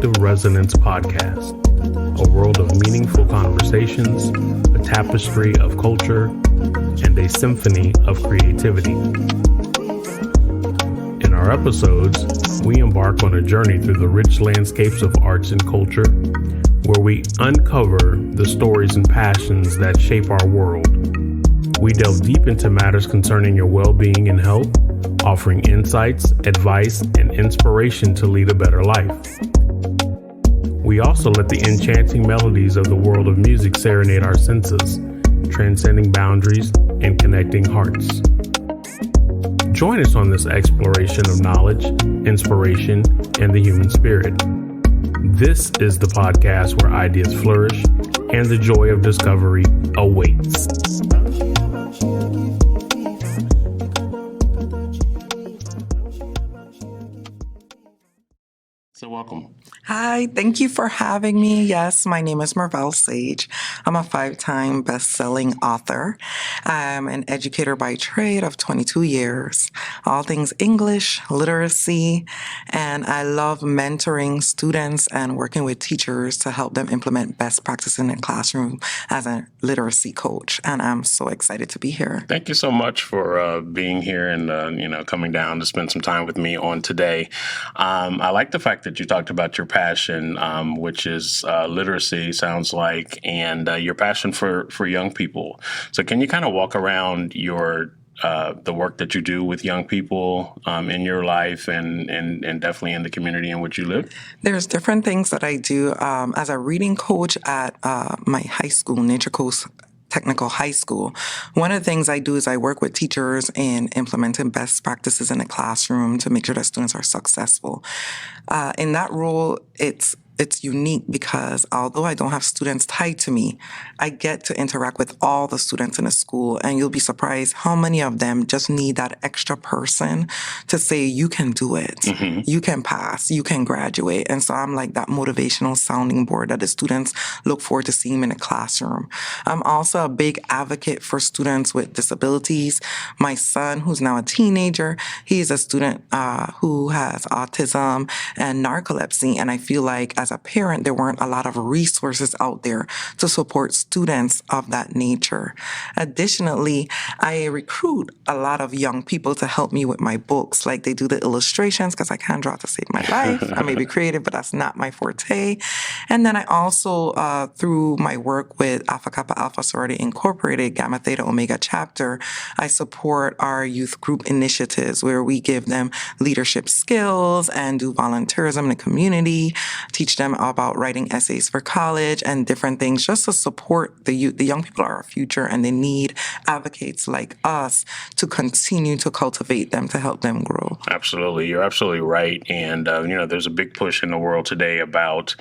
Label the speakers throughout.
Speaker 1: Collective Resonance podcast, a world of meaningful conversations, a tapestry of culture, and a symphony of creativity. In our episodes, we embark on a journey through the rich landscapes of arts and culture, where we uncover the stories and passions that shape our world. We delve deep into matters concerning your well-being and health, offering insights, advice, and inspiration to lead a better life. We also let the enchanting melodies of the world of music serenade our senses, transcending boundaries and connecting hearts. Join us on this exploration of knowledge, inspiration, and the human spirit. This is the podcast where ideas flourish and the joy of discovery awaits. So welcome.
Speaker 2: Hi, thank you for having me. Yes, my name is Mervelle Sage. I'm a 5-time best-selling author. I'm an educator by trade of 22 years, all things English, literacy, and I love mentoring students and working with teachers to help them implement best practices in the classroom as a literacy coach. And I'm so excited to be here.
Speaker 1: Thank you so much for being here and coming down to spend some time with me on today. I like the fact that you talked about your passion, which is literacy, sounds like, and your passion for young people. So can you kind of walk around your the work that you do with young people in your life and definitely in the community in which you live?
Speaker 2: There's different things that I do as a reading coach at my high school, Nature Coast Technical High School. One of the things I do is I work with teachers in implementing best practices in the classroom to make sure that students are successful. In that role, it's unique because although I don't have students tied to me, I get to interact with all the students in the school, and you'll be surprised how many of them just need that extra person to say, you can do it, you can pass, you can graduate. And so I'm like that motivational sounding board that the students look forward to seeing in the classroom. I'm also a big advocate for students with disabilities. My son, who's now a teenager, he's a student who has autism and narcolepsy, and I feel like as a parent, there weren't a lot of resources out there to support students of that nature. Additionally, I recruit a lot of young people to help me with my books, like they do the illustrations because I can't draw to save my life. I may be creative, but that's not my forte. And then I also, through my work with Alpha Kappa Alpha Sorority Incorporated, Gamma Theta Omega chapter, I support our youth group initiatives where we give them leadership skills and do volunteerism in the community, teach them about writing essays for college and different things just to support the youth. The young people are our future and they need advocates like us to continue to cultivate them, to help them grow.
Speaker 1: Absolutely. You're absolutely right. And, there's a big push in the world today about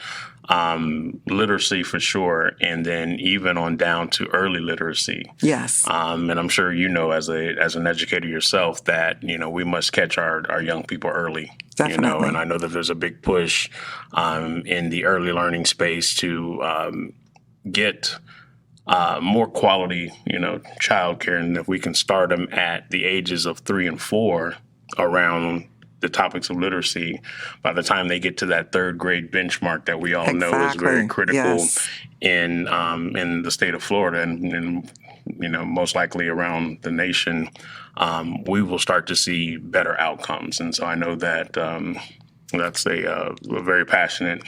Speaker 1: literacy for sure, and then even on down to early literacy.
Speaker 2: Yes.
Speaker 1: And I'm sure as an educator yourself that we must catch our young people early.
Speaker 2: Definitely.
Speaker 1: And I know that there's a big push in the early learning space to get more quality, childcare, and if we can start them at the ages of 3 and 4 around the topics of literacy, by the time they get to that 3rd grade benchmark that we all know is very critical in the state of Florida and most likely around the nation, we will start to see better outcomes. And so I know that that's a very passionate,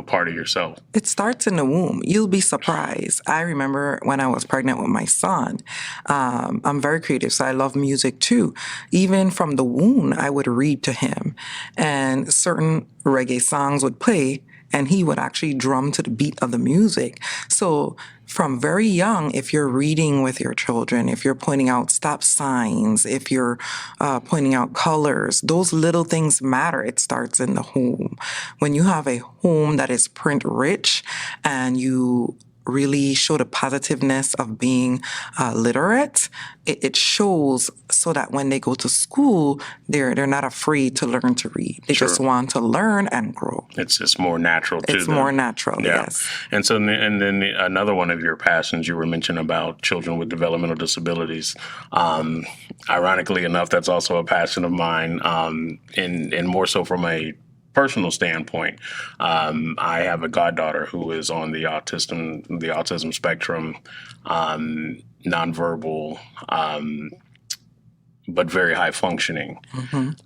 Speaker 1: part of yourself.
Speaker 2: It starts in the womb. You'll be surprised. I remember when I was pregnant with my son, I'm very creative, so I love music too. Even from the womb, I would read to him, and certain reggae songs would play, and he would actually drum to the beat of the music. So from very young, if you're reading with your children, if you're pointing out stop signs, if you're pointing out colors, those little things matter. It starts in the home. When you have a home that is print rich and you really show the positiveness of being literate, it shows so that when they go to school, they're not afraid to learn to read. They just want to learn and grow.
Speaker 1: It's more natural to them.
Speaker 2: It's more natural, yes.
Speaker 1: And so, and then another one of your passions, you were mentioning about children with developmental disabilities. Ironically enough, that's also a passion of mine, and more so from a personal standpoint, I have a goddaughter who is on the autism spectrum, nonverbal, but very high functioning.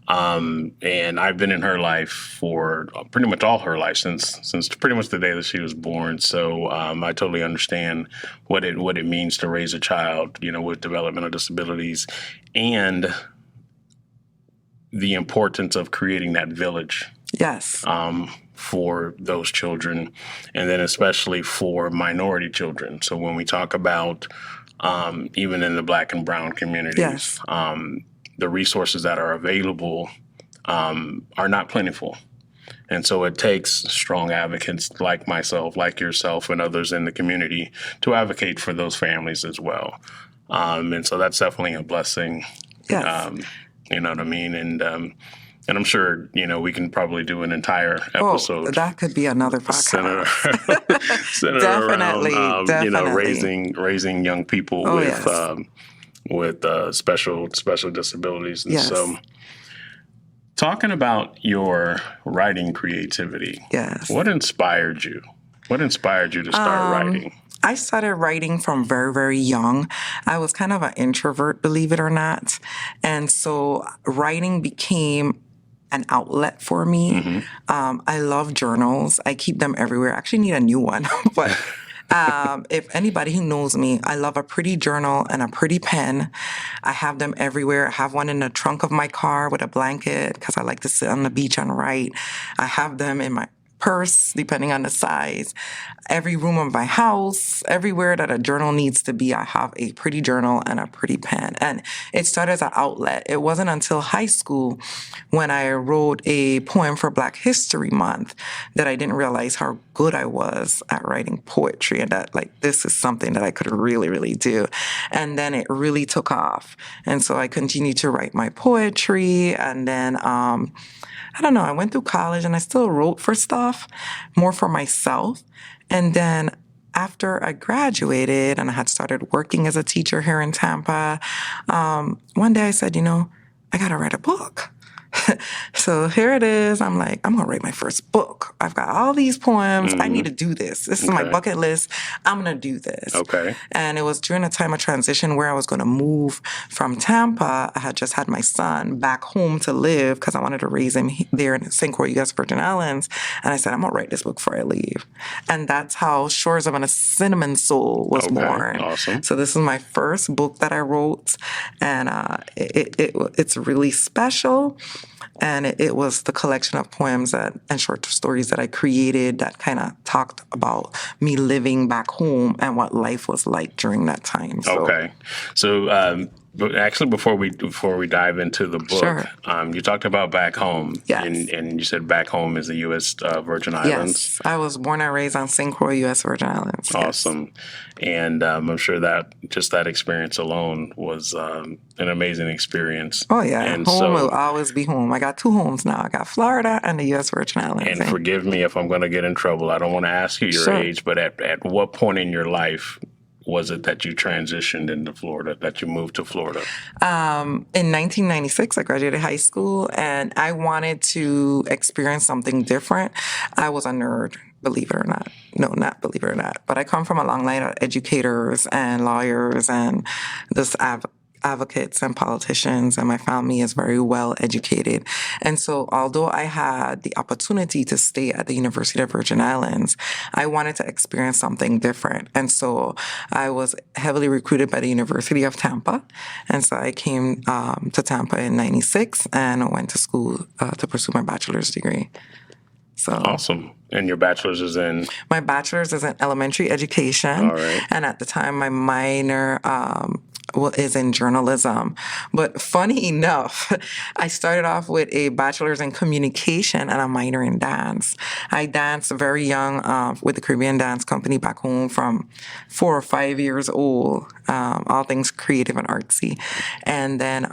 Speaker 1: And I've been in her life for pretty much all her life since pretty much the day that she was born. So I totally understand what it means to raise a child, with developmental disabilities, and the importance of creating that village.
Speaker 2: Yes.
Speaker 1: For those children, and then especially for minority children. So when we talk about even in the Black and brown communities,
Speaker 2: Yes.
Speaker 1: The resources that are available are not plentiful. And so it takes strong advocates like myself, like yourself, and others in the community to advocate for those families as well. And so that's definitely a blessing.
Speaker 2: Yes.
Speaker 1: You know what I mean? And I'm sure, we can probably do an entire episode.
Speaker 2: That could be another podcast.
Speaker 1: Centered
Speaker 2: Definitely,
Speaker 1: around,
Speaker 2: definitely.
Speaker 1: raising young people with special disabilities. And
Speaker 2: Yes.
Speaker 1: so talking about your writing creativity.
Speaker 2: Yes.
Speaker 1: What inspired you? What inspired you to start writing?
Speaker 2: I started writing from very, very young. I was kind of an introvert, believe it or not. And so writing became an outlet for me. I love journals. I keep them everywhere. I actually need a new one. But if anybody who knows me, I love a pretty journal and a pretty pen. I have them everywhere. I have one in the trunk of my car with a blanket because I like to sit on the beach and write. I have them in my purse, depending on the size. Every room of my house, everywhere that a journal needs to be, I have a pretty journal and a pretty pen. And it started as an outlet. It wasn't until high school when I wrote a poem for Black History Month that I didn't realize how good I was at writing poetry, and that this is something that I could really, really do. And then it really took off. And so I continued to write my poetry, and then I don't know, I went through college and I still wrote for stuff, more for myself. And then after I graduated and I had started working as a teacher here in Tampa, one day I said, I got to write a book. So here it is. I'm like, I'm going to write my first book. I've got all these poems. I need to do this. This is my bucket list. I'm going to do this.
Speaker 1: Okay.
Speaker 2: And it was during a time of transition where I was going to move from Tampa. I had just had my son back home to live because I wanted to raise him there in St. Croix, U.S. Virgin Islands. And I said, I'm going to write this book before I leave. And that's how Shores of a Cinnamon Soul was born.
Speaker 1: Awesome.
Speaker 2: So this is my first book that I wrote. And it's really special. And it was the collection of poems and short stories that I created that kind of talked about me living back home and what life was like during that time.
Speaker 1: Okay. So but actually, before we dive into the book,
Speaker 2: Sure.
Speaker 1: You talked about back home.
Speaker 2: Yes.
Speaker 1: And you said back home is the U.S. Virgin Islands.
Speaker 2: Yes. I was born and raised on St. Croix, U.S. Virgin Islands.
Speaker 1: Awesome. Yes. And I'm sure that just that experience alone was an amazing experience.
Speaker 2: Oh, yeah.
Speaker 1: And
Speaker 2: home will always be home. I got two homes now. I got Florida and the U.S. Virgin Islands.
Speaker 1: And forgive me if I'm going to get in trouble. I don't want to ask you your age, but at what point in your life was it that you transitioned into Florida, that you moved to Florida?
Speaker 2: In 1996, I graduated high school, and I wanted to experience something different. I was a nerd, believe it or not. No, not believe it or not. But I come from a long line of educators and lawyers and this advocates and politicians, and my family is very well educated. And so although I had the opportunity to stay at the University of Virgin Islands, I wanted to experience something different. And so I was heavily recruited by the University of Tampa. And so I came to Tampa in 96 and went to school to pursue my bachelor's degree. So
Speaker 1: awesome. And your bachelor's is in?
Speaker 2: My bachelor's is in elementary education.
Speaker 1: All right.
Speaker 2: And at the time, my minor is in journalism. But funny enough, I started off with a bachelor's in communication and a minor in dance. I danced very young with the Caribbean Dance Company back home from 4 or 5 years old, all things creative and artsy. And then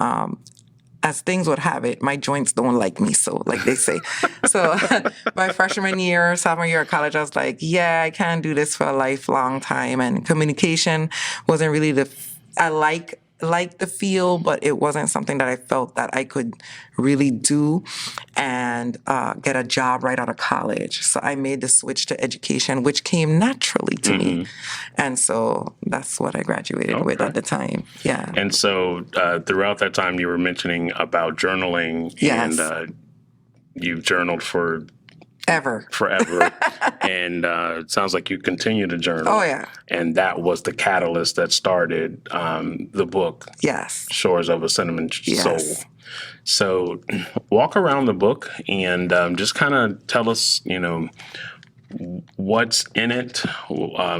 Speaker 2: as things would have it, my joints don't like me, so like they say. So my freshman year, sophomore year of college, I was like, yeah, I can't do this for a lifelong time. And communication wasn't really I like liked the field, but it wasn't something that I felt that I could really do and get a job right out of college. So I made the switch to education, which came naturally to me. And so that's what I graduated with at the time. Yeah.
Speaker 1: And so throughout that time, you were mentioning about journaling.
Speaker 2: Yes.
Speaker 1: And you've journaled
Speaker 2: Forever.
Speaker 1: And it sounds like you continue to journal.
Speaker 2: Oh, yeah.
Speaker 1: And that was the catalyst that started the book.
Speaker 2: Yes.
Speaker 1: Shores of a Cinnamon Soul. So walk around the book and just kind of tell us, what's in it,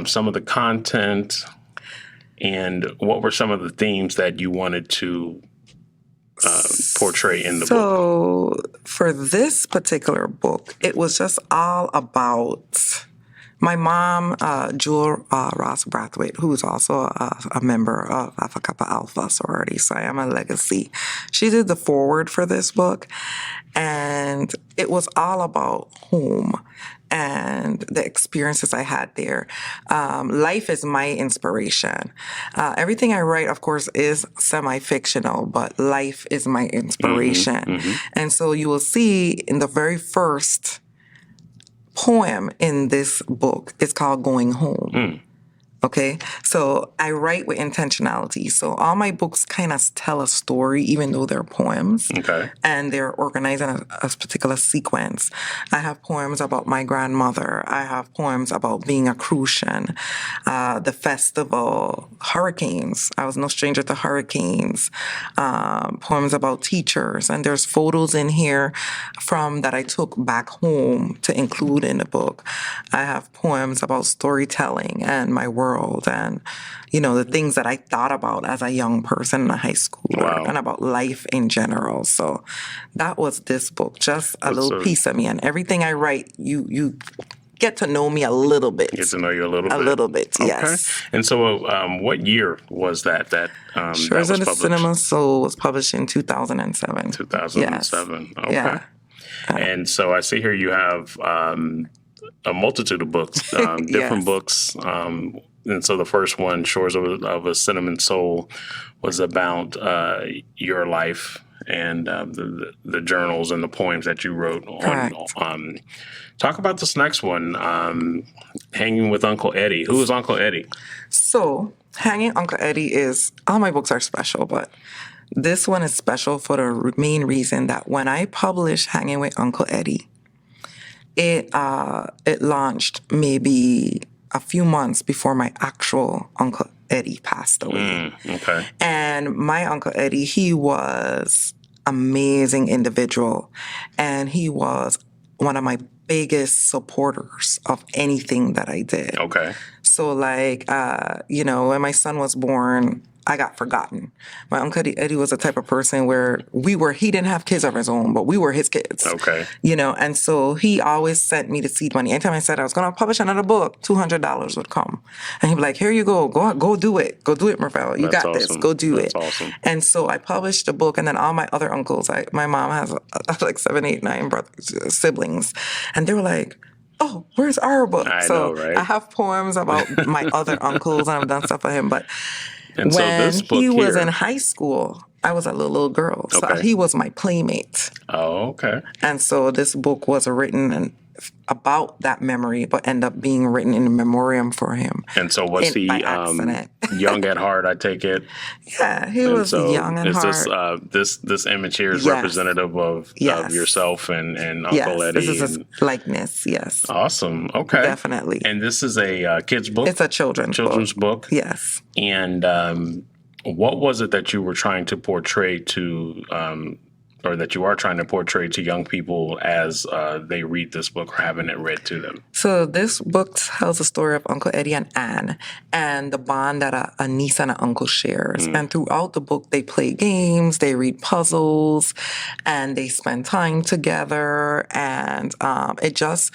Speaker 1: some of the content, and what were some of the themes that you wanted to portray in the book?
Speaker 2: So for this particular book, it was just all about my mom, Jewel Ross Brathwaite, who's also a member of Alpha Kappa Alpha sorority. So I am a legacy. She did the foreword for this book, and it was all about home and the experiences I had there. Life is my inspiration. Everything I write, of course, is semi-fictional, but life is my inspiration. And so you will see in the very first poem in this book, it's called Going Home. Okay, so I write with intentionality. So all my books kind of tell a story, even though they're poems.
Speaker 1: Okay.
Speaker 2: And they're organized in a particular sequence. I have poems about my grandmother. I have poems about being a Crucian, the festival, hurricanes. I was no stranger to hurricanes. Poems about teachers. And there's photos in here that I took back home to include in the book. I have poems about storytelling and my world and, the things that I thought about as a young person and a high schooler and about life in general. So that was this book, just a little piece of me. And everything I write, you get to know me a little bit.
Speaker 1: Get to know you a little bit.
Speaker 2: A little bit, yes.
Speaker 1: And so what year was that
Speaker 2: Shores of the
Speaker 1: published?
Speaker 2: Cinnamon Soul was published in 2007.
Speaker 1: 2007.
Speaker 2: Yes.
Speaker 1: Okay.
Speaker 2: Yeah.
Speaker 1: And so I see here you have a multitude of books, different books. And so the first one, Shores of a Cinnamon Soul, was about your life and the journals and the poems that you wrote on. Talk about this next one, Hanging with Uncle Eddie. Who is Uncle Eddie?
Speaker 2: So Hanging Uncle Eddie all my books are special, but this one is special for the main reason that when I published Hanging with Uncle Eddie, it launched maybe a few months before my actual Uncle Eddie passed away.
Speaker 1: Okay.
Speaker 2: And my Uncle Eddie, he was amazing individual, and he was one of my biggest supporters of anything that I did.
Speaker 1: Okay.
Speaker 2: So when my son was born, I got forgotten. My Uncle Eddie was the type of person where he didn't have kids of his own, but we were his kids.
Speaker 1: Okay.
Speaker 2: And so he always sent me the seed money. Anytime I said I was going to publish another book, $200 would come. And he'd be like, here you go. Go do it. Go do it, Mervelle. You got this. Go do it.
Speaker 1: That's awesome.
Speaker 2: And so I published the book, and then all my other uncles, my mom has like 7, 8, 9 siblings. And they were like, oh, where's our book?
Speaker 1: I know, right?
Speaker 2: I have poems about my other uncles, and I've done stuff for him, but
Speaker 1: and
Speaker 2: when
Speaker 1: so this book
Speaker 2: he was
Speaker 1: here,
Speaker 2: in high school, I was a little girl. So
Speaker 1: Okay.
Speaker 2: he was my playmate.
Speaker 1: Oh, okay.
Speaker 2: And so this book was written about that memory, but ended up being written in memoriam for him.
Speaker 1: And so was he
Speaker 2: by accident.
Speaker 1: young at heart, I take it?
Speaker 2: Yeah, he was young at heart.
Speaker 1: This image here is
Speaker 2: Yes.
Speaker 1: representative of yourself and Uncle
Speaker 2: Yes,
Speaker 1: Eddie?
Speaker 2: this is his likeness, yes.
Speaker 1: Awesome. Okay.
Speaker 2: Definitely.
Speaker 1: And this is a kid's book?
Speaker 2: It's a children's
Speaker 1: book?
Speaker 2: Yes.
Speaker 1: And what was it that you were trying to portray to, or that you are trying to portray to young people as they read this book or having it read to them?
Speaker 2: So this book tells the story of Uncle Eddie and Anne and the bond that a niece and an uncle shares. And throughout the book, they play games, they read puzzles, and they spend time together. And it just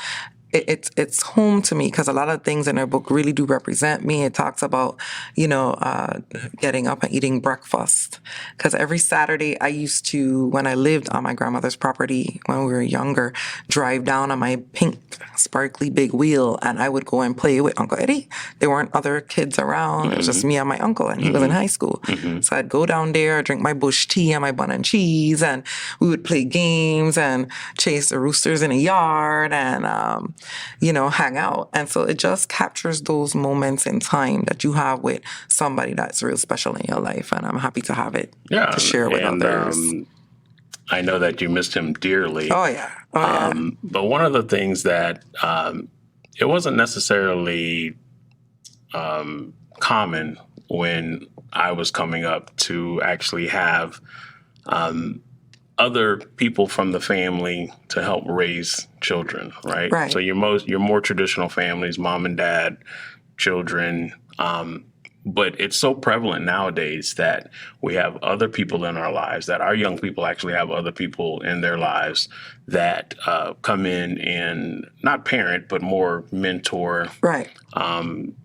Speaker 2: it's home to me because a lot of things in her book really do represent me. It talks about, getting up and eating breakfast. Because every Saturday I used to, when I lived on my grandmother's property when we were younger, drive down on my pink, sparkly big wheel and I would go and play with Uncle Eddie. There weren't other kids around. It was just me and my uncle, and he was in high school. So I'd go down there, drink my bush tea and my bun and cheese, and we would play games and chase the roosters in the yard and, hang out. And so it just captures those moments in time that you have with somebody that's real special in your life. And I'm happy to have it to share with others.
Speaker 1: I know that you missed him dearly.
Speaker 2: Oh, yeah.
Speaker 1: But one of the things that it wasn't necessarily common when I was coming up to actually have other people from the family to help raise children, right?
Speaker 2: Right.
Speaker 1: So your more traditional families, mom and dad, children, but it's so prevalent nowadays that we have other people in our lives, that our young people actually have other people in their lives that come in and not parent, but more mentor,
Speaker 2: Right.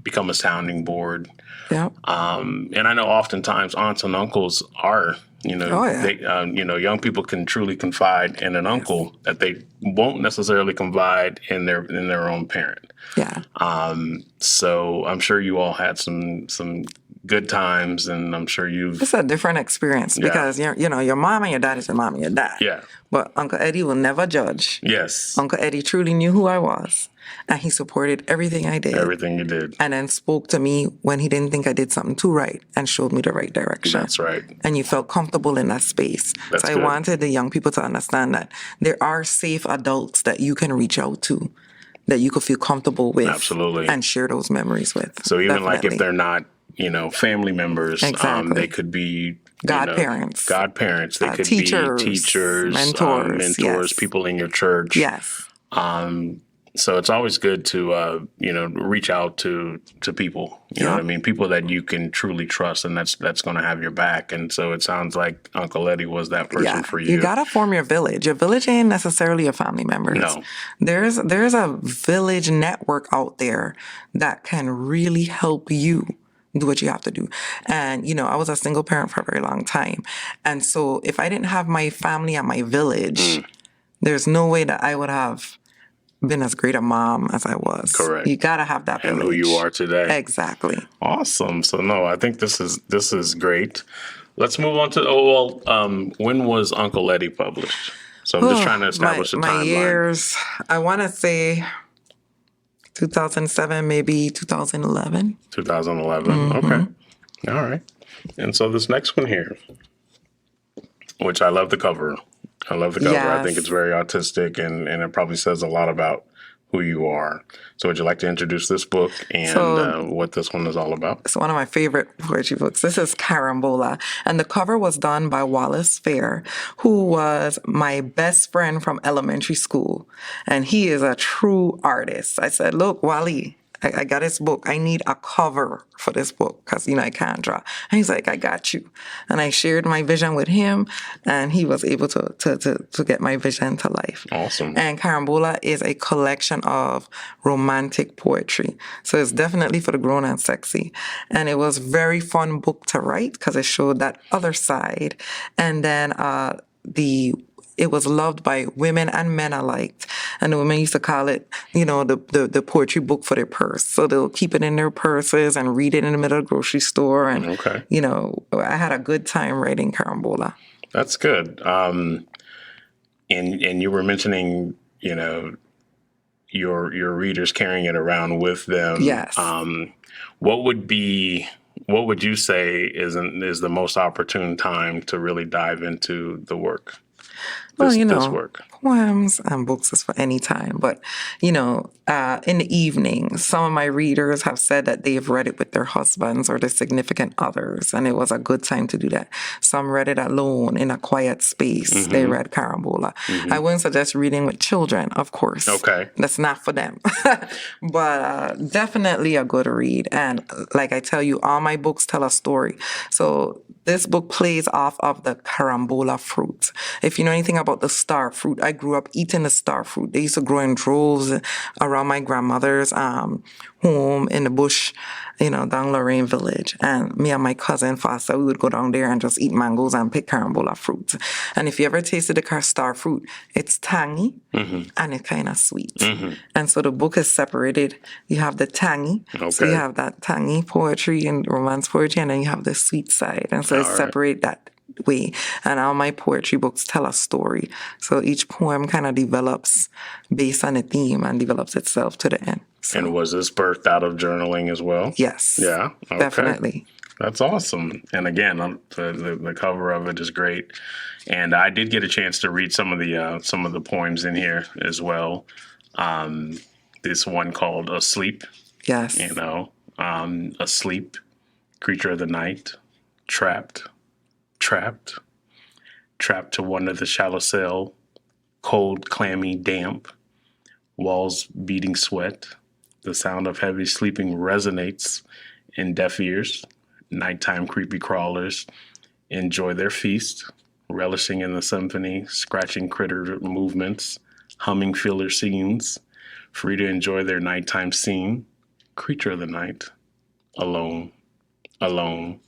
Speaker 1: Become a sounding board.
Speaker 2: Yeah.
Speaker 1: And I know oftentimes aunts and uncles are, they, young people can truly confide in an uncle that they won't necessarily confide in their own parent.
Speaker 2: Yeah.
Speaker 1: So I'm sure you all had some good times, and I'm sure
Speaker 2: It's a different experience because your mom and your dad is your mom and your dad.
Speaker 1: Yeah.
Speaker 2: But Uncle Eddie will never judge.
Speaker 1: Yes.
Speaker 2: Uncle Eddie truly knew who I was, and he supported everything I did.
Speaker 1: Everything you did.
Speaker 2: And then spoke to me when he didn't think I did something too right and showed me the right direction.
Speaker 1: That's right.
Speaker 2: And you felt comfortable in that space.
Speaker 1: That's
Speaker 2: so I
Speaker 1: good.
Speaker 2: wanted the young people to understand that there are safe adults that you can reach out to, that you could feel comfortable with.
Speaker 1: Absolutely.
Speaker 2: And share those memories with.
Speaker 1: So even
Speaker 2: Definitely.
Speaker 1: like if they're not, family members,
Speaker 2: Exactly.
Speaker 1: they could be
Speaker 2: godparents.
Speaker 1: Godparents. They could
Speaker 2: teachers,
Speaker 1: be teachers,
Speaker 2: mentors, yes.
Speaker 1: people in your church.
Speaker 2: Yes.
Speaker 1: So it's always good to, reach out to people, you know what I mean? People that you can truly trust, and that's going to have your back. And so it sounds like Uncle Eddie was that person for you.
Speaker 2: You got to form your village. Your village ain't necessarily your family members.
Speaker 1: No.
Speaker 2: There's a village network out there that can really help you do what you have to do. And, I was a single parent for a very long time. And so if I didn't have my family and my village, there's no way that I would have been as great a mom as I was.
Speaker 1: Correct.
Speaker 2: You got to have that village.
Speaker 1: And who you are today.
Speaker 2: Exactly.
Speaker 1: Awesome. So no, I think this is great. Let's move on to, when was Uncle Eddie published? So I'm just trying to establish a timeline.
Speaker 2: My years, I want to say 2007, maybe 2011.
Speaker 1: 2011. Okay. All right. And so this next one here, which I love the cover. I love the cover.
Speaker 2: Yes.
Speaker 1: I think it's very artistic, and it probably says a lot about who you are. So would you like to introduce this book and what this one is all about?
Speaker 2: It's one of my favorite poetry books. This is Carambola. And the cover was done by Wallace Fair, who was my best friend from elementary school. And he is a true artist. I said, look, Wally, I got his book. I need a cover for this book because, I can't draw. And he's like, I got you. And I shared my vision with him, and he was able to get my vision to life.
Speaker 1: Awesome.
Speaker 2: And Carambola is a collection of romantic poetry. So it's definitely for the grown and sexy. And it was a very fun book to write because it showed that other side. And then it was loved by women and men alike. And the women used to call it, the poetry book for their purse. So they'll keep it in their purses and read it in the middle of the grocery store. And, I had a good time writing Carambola.
Speaker 1: That's good. And you were mentioning, your readers carrying it around with them.
Speaker 2: Yes.
Speaker 1: What would you say is the most opportune time to really dive into the work? This work.
Speaker 2: Poems and books is for any time. But, in the evening, some of my readers have said that they've read it with their husbands or their significant others, and it was a good time to do that. Some read it alone in a quiet space. They read Carambola. I wouldn't suggest reading with children, of course.
Speaker 1: Okay.
Speaker 2: That's not for them. But definitely a good read. And like I tell you, all my books tell a story. So This book plays off of the carambola fruit. If you know anything about the star fruit, I grew up eating the star fruit. They used to grow in droves around my grandmother's home in the bush, down Lorraine Village. And me and my cousin Foster, we would go down there and just eat mangoes and pick carambola fruit. And if you ever tasted the star fruit, it's tangy and it's kind of sweet. And so the book is separated. You have the tangy. Okay. So you have that tangy poetry and romance poetry, and then you have the sweet side. And so it's separate that way. And all my poetry books tell a story. So each poem kind of develops based on a theme and develops itself to the end. So.
Speaker 1: And was this birthed out of journaling as well?
Speaker 2: Yes.
Speaker 1: Yeah. Okay.
Speaker 2: Definitely.
Speaker 1: That's awesome. And again, the cover of it is great. And I did get a chance to read some of the poems in here as well. This one called Asleep.
Speaker 2: Yes.
Speaker 1: Asleep, creature of the night, trapped to one of the shallow cell, cold, clammy, damp, walls beating sweat. The sound of heavy sleeping resonates in deaf ears. Nighttime creepy crawlers enjoy their feast, relishing in the symphony, scratching critter movements, humming filler scenes, free to enjoy their nighttime scene. Creature of the night, alone, alone,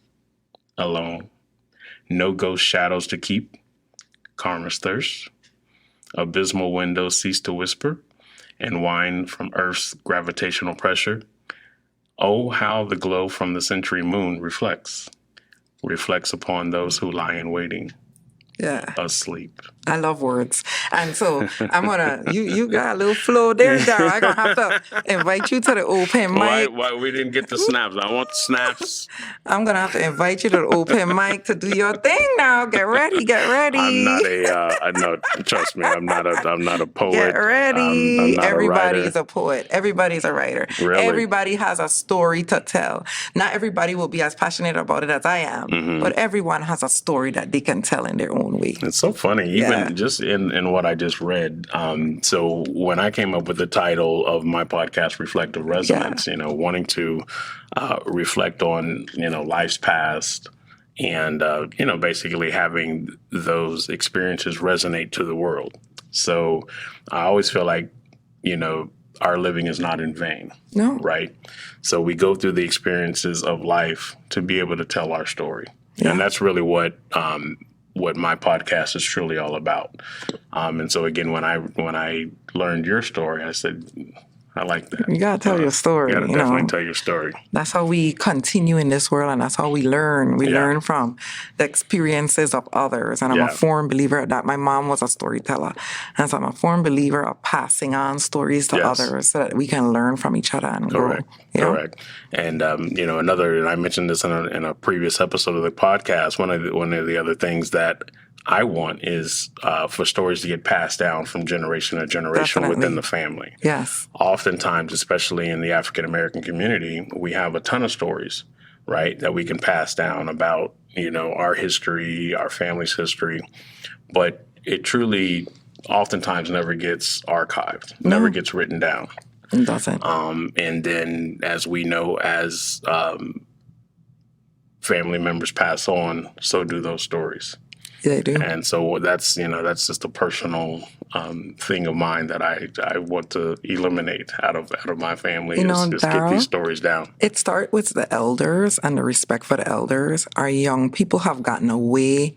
Speaker 1: alone. No ghost shadows to keep, karma's thirst. Abysmal windows cease to whisper and whine from Earth's gravitational pressure. Oh, how the glow from the century moon reflects upon those who lie in waiting.
Speaker 2: Yeah.
Speaker 1: Asleep.
Speaker 2: I love words. And so I'm going to, you got a little flow there, Daryl. I'm going to have to invite you to the open mic.
Speaker 1: Why we didn't get the snaps? I want the snaps.
Speaker 2: I'm going to have to invite you to the open mic to do your thing now. Get ready.
Speaker 1: I'm not no, trust me, I'm not a poet.
Speaker 2: Get ready.
Speaker 1: I'm not
Speaker 2: Everybody's a poet. Everybody's a writer.
Speaker 1: Really?
Speaker 2: Everybody has a story to tell. Not everybody will be as passionate about it as I am, but everyone has a story that they can tell in their own way.
Speaker 1: It's so funny, even just in what I just read. So when I came up with the title of my podcast, Reflective Resonance, wanting to reflect on, life's past and, basically having those experiences resonate to the world. So I always feel like, our living is not in vain.
Speaker 2: No.
Speaker 1: Right? So we go through the experiences of life to be able to tell our story.
Speaker 2: Yeah.
Speaker 1: And that's really what my podcast is truly all about. And so again, when I learned your story, I said, I like that.
Speaker 2: You gotta tell your story.
Speaker 1: You gotta definitely tell your story.
Speaker 2: That's how we continue in this world, and that's how we learn. We learn from the experiences of others. And I'm a firm believer that my mom was a storyteller. And so I'm a firm believer of passing on stories to others so that we can learn from each other and grow.
Speaker 1: Correct. And, and I mentioned this in a previous episode of the podcast, one of the other things that I want is for stories to get passed down from generation to generation within the family.
Speaker 2: Yes.
Speaker 1: Oftentimes, especially in the African American community, we have a ton of stories, right, that we can pass down about, our history, our family's history. But it truly oftentimes never gets archived, never gets written down.
Speaker 2: It doesn't.
Speaker 1: And then, as we know, as family members pass on, so do those stories.
Speaker 2: Yeah, they do.
Speaker 1: And so that's just a personal thing of mine that I want to eliminate out of my family is
Speaker 2: Daryl,
Speaker 1: get these stories down.
Speaker 2: It starts with the elders and the respect for the elders. Our young people have gotten away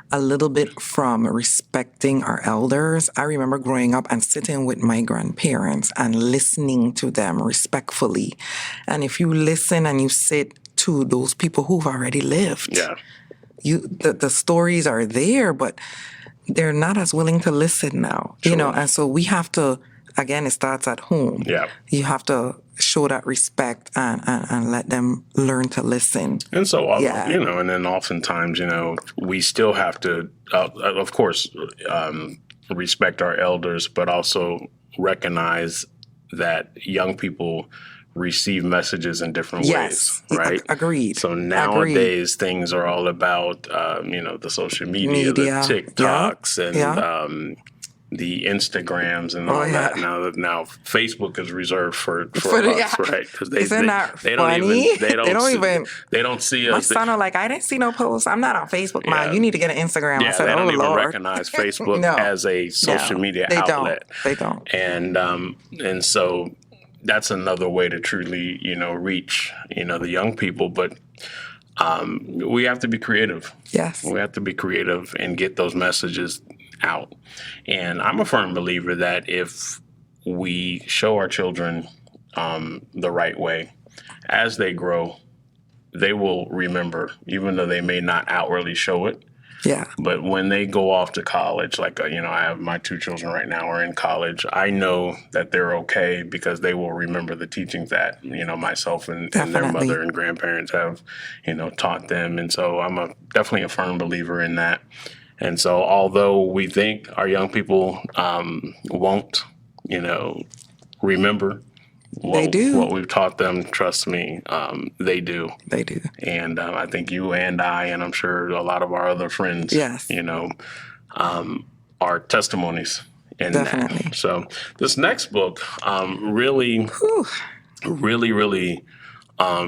Speaker 2: a little bit from respecting our elders. I remember growing up and sitting with my grandparents and listening to them respectfully. And if you listen and you sit to those people who've already lived, the stories are there, but they're not as willing to listen now, and so we have to, again, it starts at home. Yeah. You have to show that respect and let them learn to listen.
Speaker 1: And so, and then oftentimes, we still have to, of course, respect our elders, but also recognize that young people receive messages in different ways, right?
Speaker 2: Agreed.
Speaker 1: So nowadays things are all about, the social media, the TikToks and the Instagrams and all that. Now Facebook is reserved for us, right? Because
Speaker 2: Isn't that funny?
Speaker 1: They don't see us.
Speaker 2: My son are like, I didn't see no posts. I'm not on Facebook, Ma. You need to get an Instagram.
Speaker 1: Yeah,
Speaker 2: I said,
Speaker 1: they don't even
Speaker 2: Lord.
Speaker 1: recognize Facebook as a social media outlet.
Speaker 2: They don't.
Speaker 1: And so that's another way to truly, reach, the young people. But we have to be creative.
Speaker 2: Yes.
Speaker 1: We have to be creative and get those messages out. And I'm a firm believer that if we show our children the right way, as they grow, they will remember, even though they may not outwardly show it.
Speaker 2: Yeah.
Speaker 1: But when they go off to college, like, I have my 2 children right now are in college. I know that they're okay because they will remember the teachings that, myself and their mother and grandparents have, taught them. And so I'm definitely a firm believer in that. And so although we think our young people won't, remember what we've taught them, trust me, they do.
Speaker 2: They do.
Speaker 1: And I think you and I, and I'm sure a lot of our other friends, are testimonies in that. So this next book really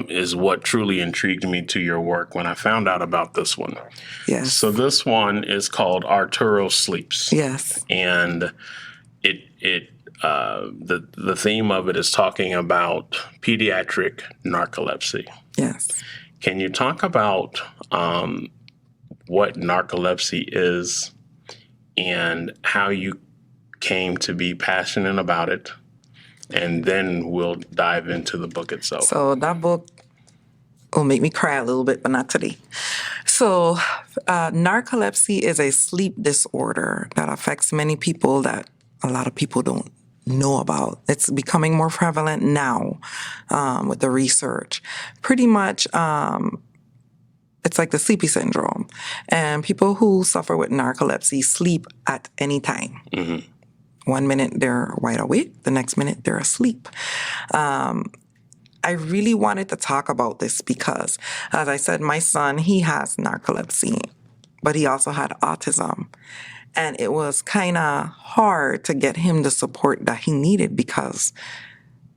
Speaker 1: is what truly intrigued me to your work when I found out about this one.
Speaker 2: Yes.
Speaker 1: So this one is called Arturo Sleeps.
Speaker 2: Yes.
Speaker 1: And the theme of it is talking about pediatric narcolepsy.
Speaker 2: Yes.
Speaker 1: Can you talk about what narcolepsy is and how you came to be passionate about it? And then we'll dive into the book itself.
Speaker 2: So that book will make me cry a little bit, but not today. So narcolepsy is a sleep disorder that affects many people that a lot of people don't know about. It's becoming more prevalent now with the research. Pretty much, it's like the sleepy syndrome. And people who suffer with narcolepsy sleep at any time. Mm-hmm. 1 minute they're wide awake, the next minute they're asleep. I really wanted to talk about this because, as I said, my son, he has narcolepsy, but he also had autism. And it was kind of hard to get him the support that he needed because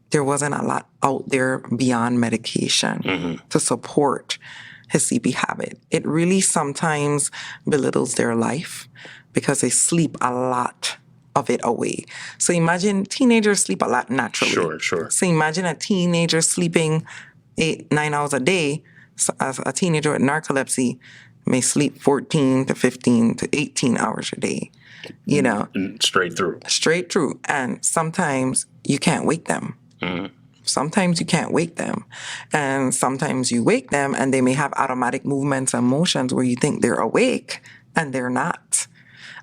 Speaker 2: there wasn't a lot out there beyond medication to support his sleepy habit. It really sometimes belittles their life because they sleep a lot of it away. So imagine teenagers sleep a lot naturally.
Speaker 1: Sure.
Speaker 2: So imagine a teenager sleeping 8-9 hours a day. So as a teenager with narcolepsy may sleep 14 to 15 to 18 hours a day,
Speaker 1: Straight
Speaker 2: through. And sometimes you can't wake them. Mm-hmm. Sometimes you can't wake them. And sometimes you wake them and they may have automatic movements and motions where you think they're awake and they're not.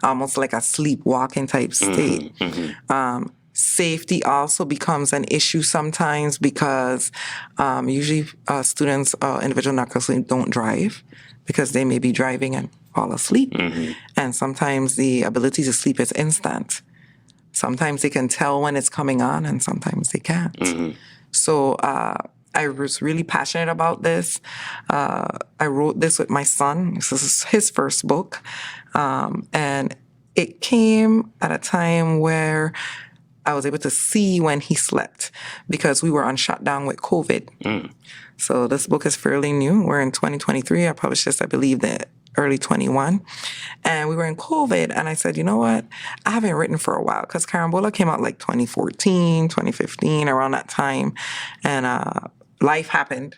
Speaker 2: Almost like a sleepwalking type state. Mm-hmm. Safety also becomes an issue sometimes because usually students, individual narcolepsy don't drive because they may be driving and fall asleep. Mm-hmm. And sometimes the ability to sleep is instant. Sometimes they can tell when it's coming on and sometimes they can't. Mm-hmm. So I was really passionate about this. I wrote this with my son. This is his first book. And it came at a time where I was able to see when he slept because we were on shutdown with COVID. Mm. So this book is fairly new. We're in 2023. I published this, I believe, the early 21. And we were in COVID. And I said, you know what? I haven't written for a while because Carambola came out like 2014, 2015, around that time. And life happened.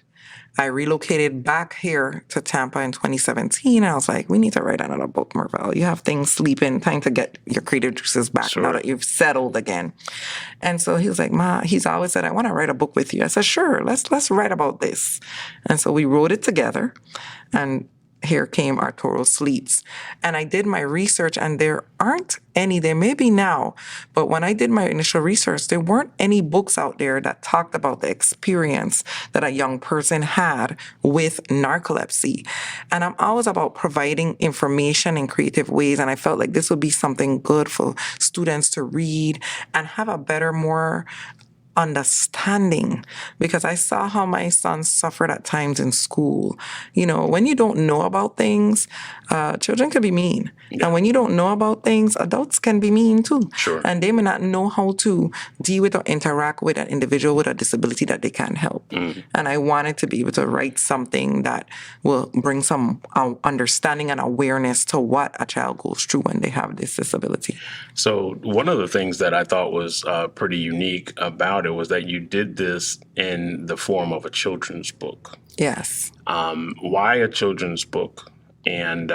Speaker 2: I relocated back here to Tampa in 2017. And I was like, we need to write another book, Mervelle. You have things sleeping, time to get your creative juices back now that you've settled again. And so he was like, Ma, he's always said, I want to write a book with you. I said, sure, let's write about this. And so we wrote it together. And here came Arturo Sleeps. And I did my research, and there aren't any, there may be now, but when I did my initial research, there weren't any books out there that talked about the experience that a young person had with narcolepsy. And I'm always about providing information in creative ways, and I felt like this would be something good for students to read and have a better, more understanding, because I saw how my son suffered at times in school. You know, when you don't know about things, children can be mean.
Speaker 1: Yeah.
Speaker 2: And when you don't know about things, adults can be mean too.
Speaker 1: Sure.
Speaker 2: And they may not know how to deal with or interact with an individual with a disability that they can't help. And I wanted to be able to write something that will bring some understanding and awareness to what a child goes through when they have this disability.
Speaker 1: So one of the things that I thought was pretty unique about it was that you did this in the form of a children's book.
Speaker 2: Yes.
Speaker 1: Why a children's book? And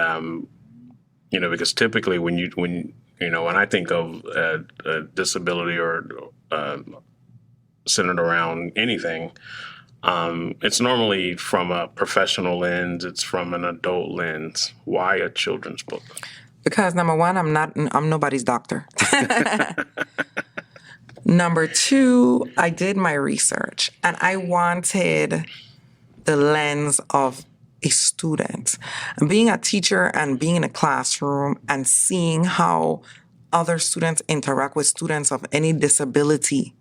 Speaker 1: because typically when I think of a disability or centered around anything, it's normally from a professional lens. It's from an adult lens. Why a children's book?
Speaker 2: Because number one, I'm nobody's doctor. Number two, I did my research and I wanted the lens of a student. Being a teacher and being in a classroom and seeing how other students interact with students of any disability,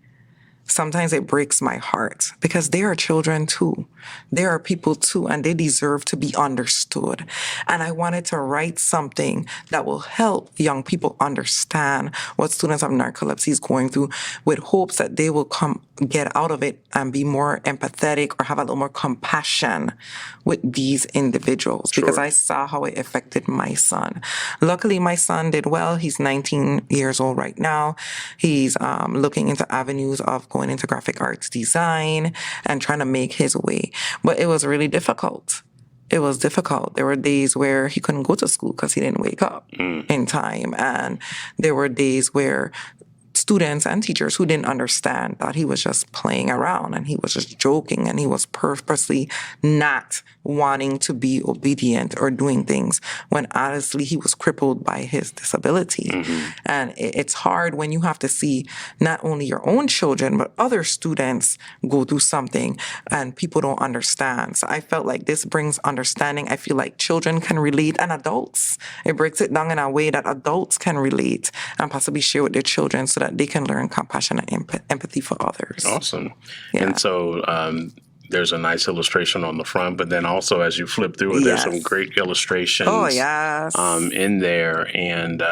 Speaker 2: sometimes it breaks my heart because they are children too. They are people too, and they deserve to be understood. And I wanted to write something that will help young people understand what students of narcolepsy is going through, with hopes that they will get out of it and be more empathetic or have a little more compassion with these individuals.
Speaker 1: Sure.
Speaker 2: Because I saw how it affected my son. Luckily, my son did well. He's 19 years old right now. He's looking into avenues of going into graphic arts design and trying to make his way. But it was really difficult. It was difficult. There were days where he couldn't go to school because he didn't wake up in time. And there were days where students and teachers who didn't understand thought he was just playing around and he was just joking and he was purposely not wanting to be obedient or doing things, when honestly he was crippled by his disability. And it's hard when you have to see not only your own children but other students go through something and people don't understand. So I felt like this brings understanding. I feel like children can relate, and adults. It breaks it down in a way that adults can relate and possibly share with their children so that they can learn compassion and empathy for others.
Speaker 1: Awesome.
Speaker 2: Yeah.
Speaker 1: And so there's a nice illustration on the front, but then also as you flip through it, there's some great illustrations in there. And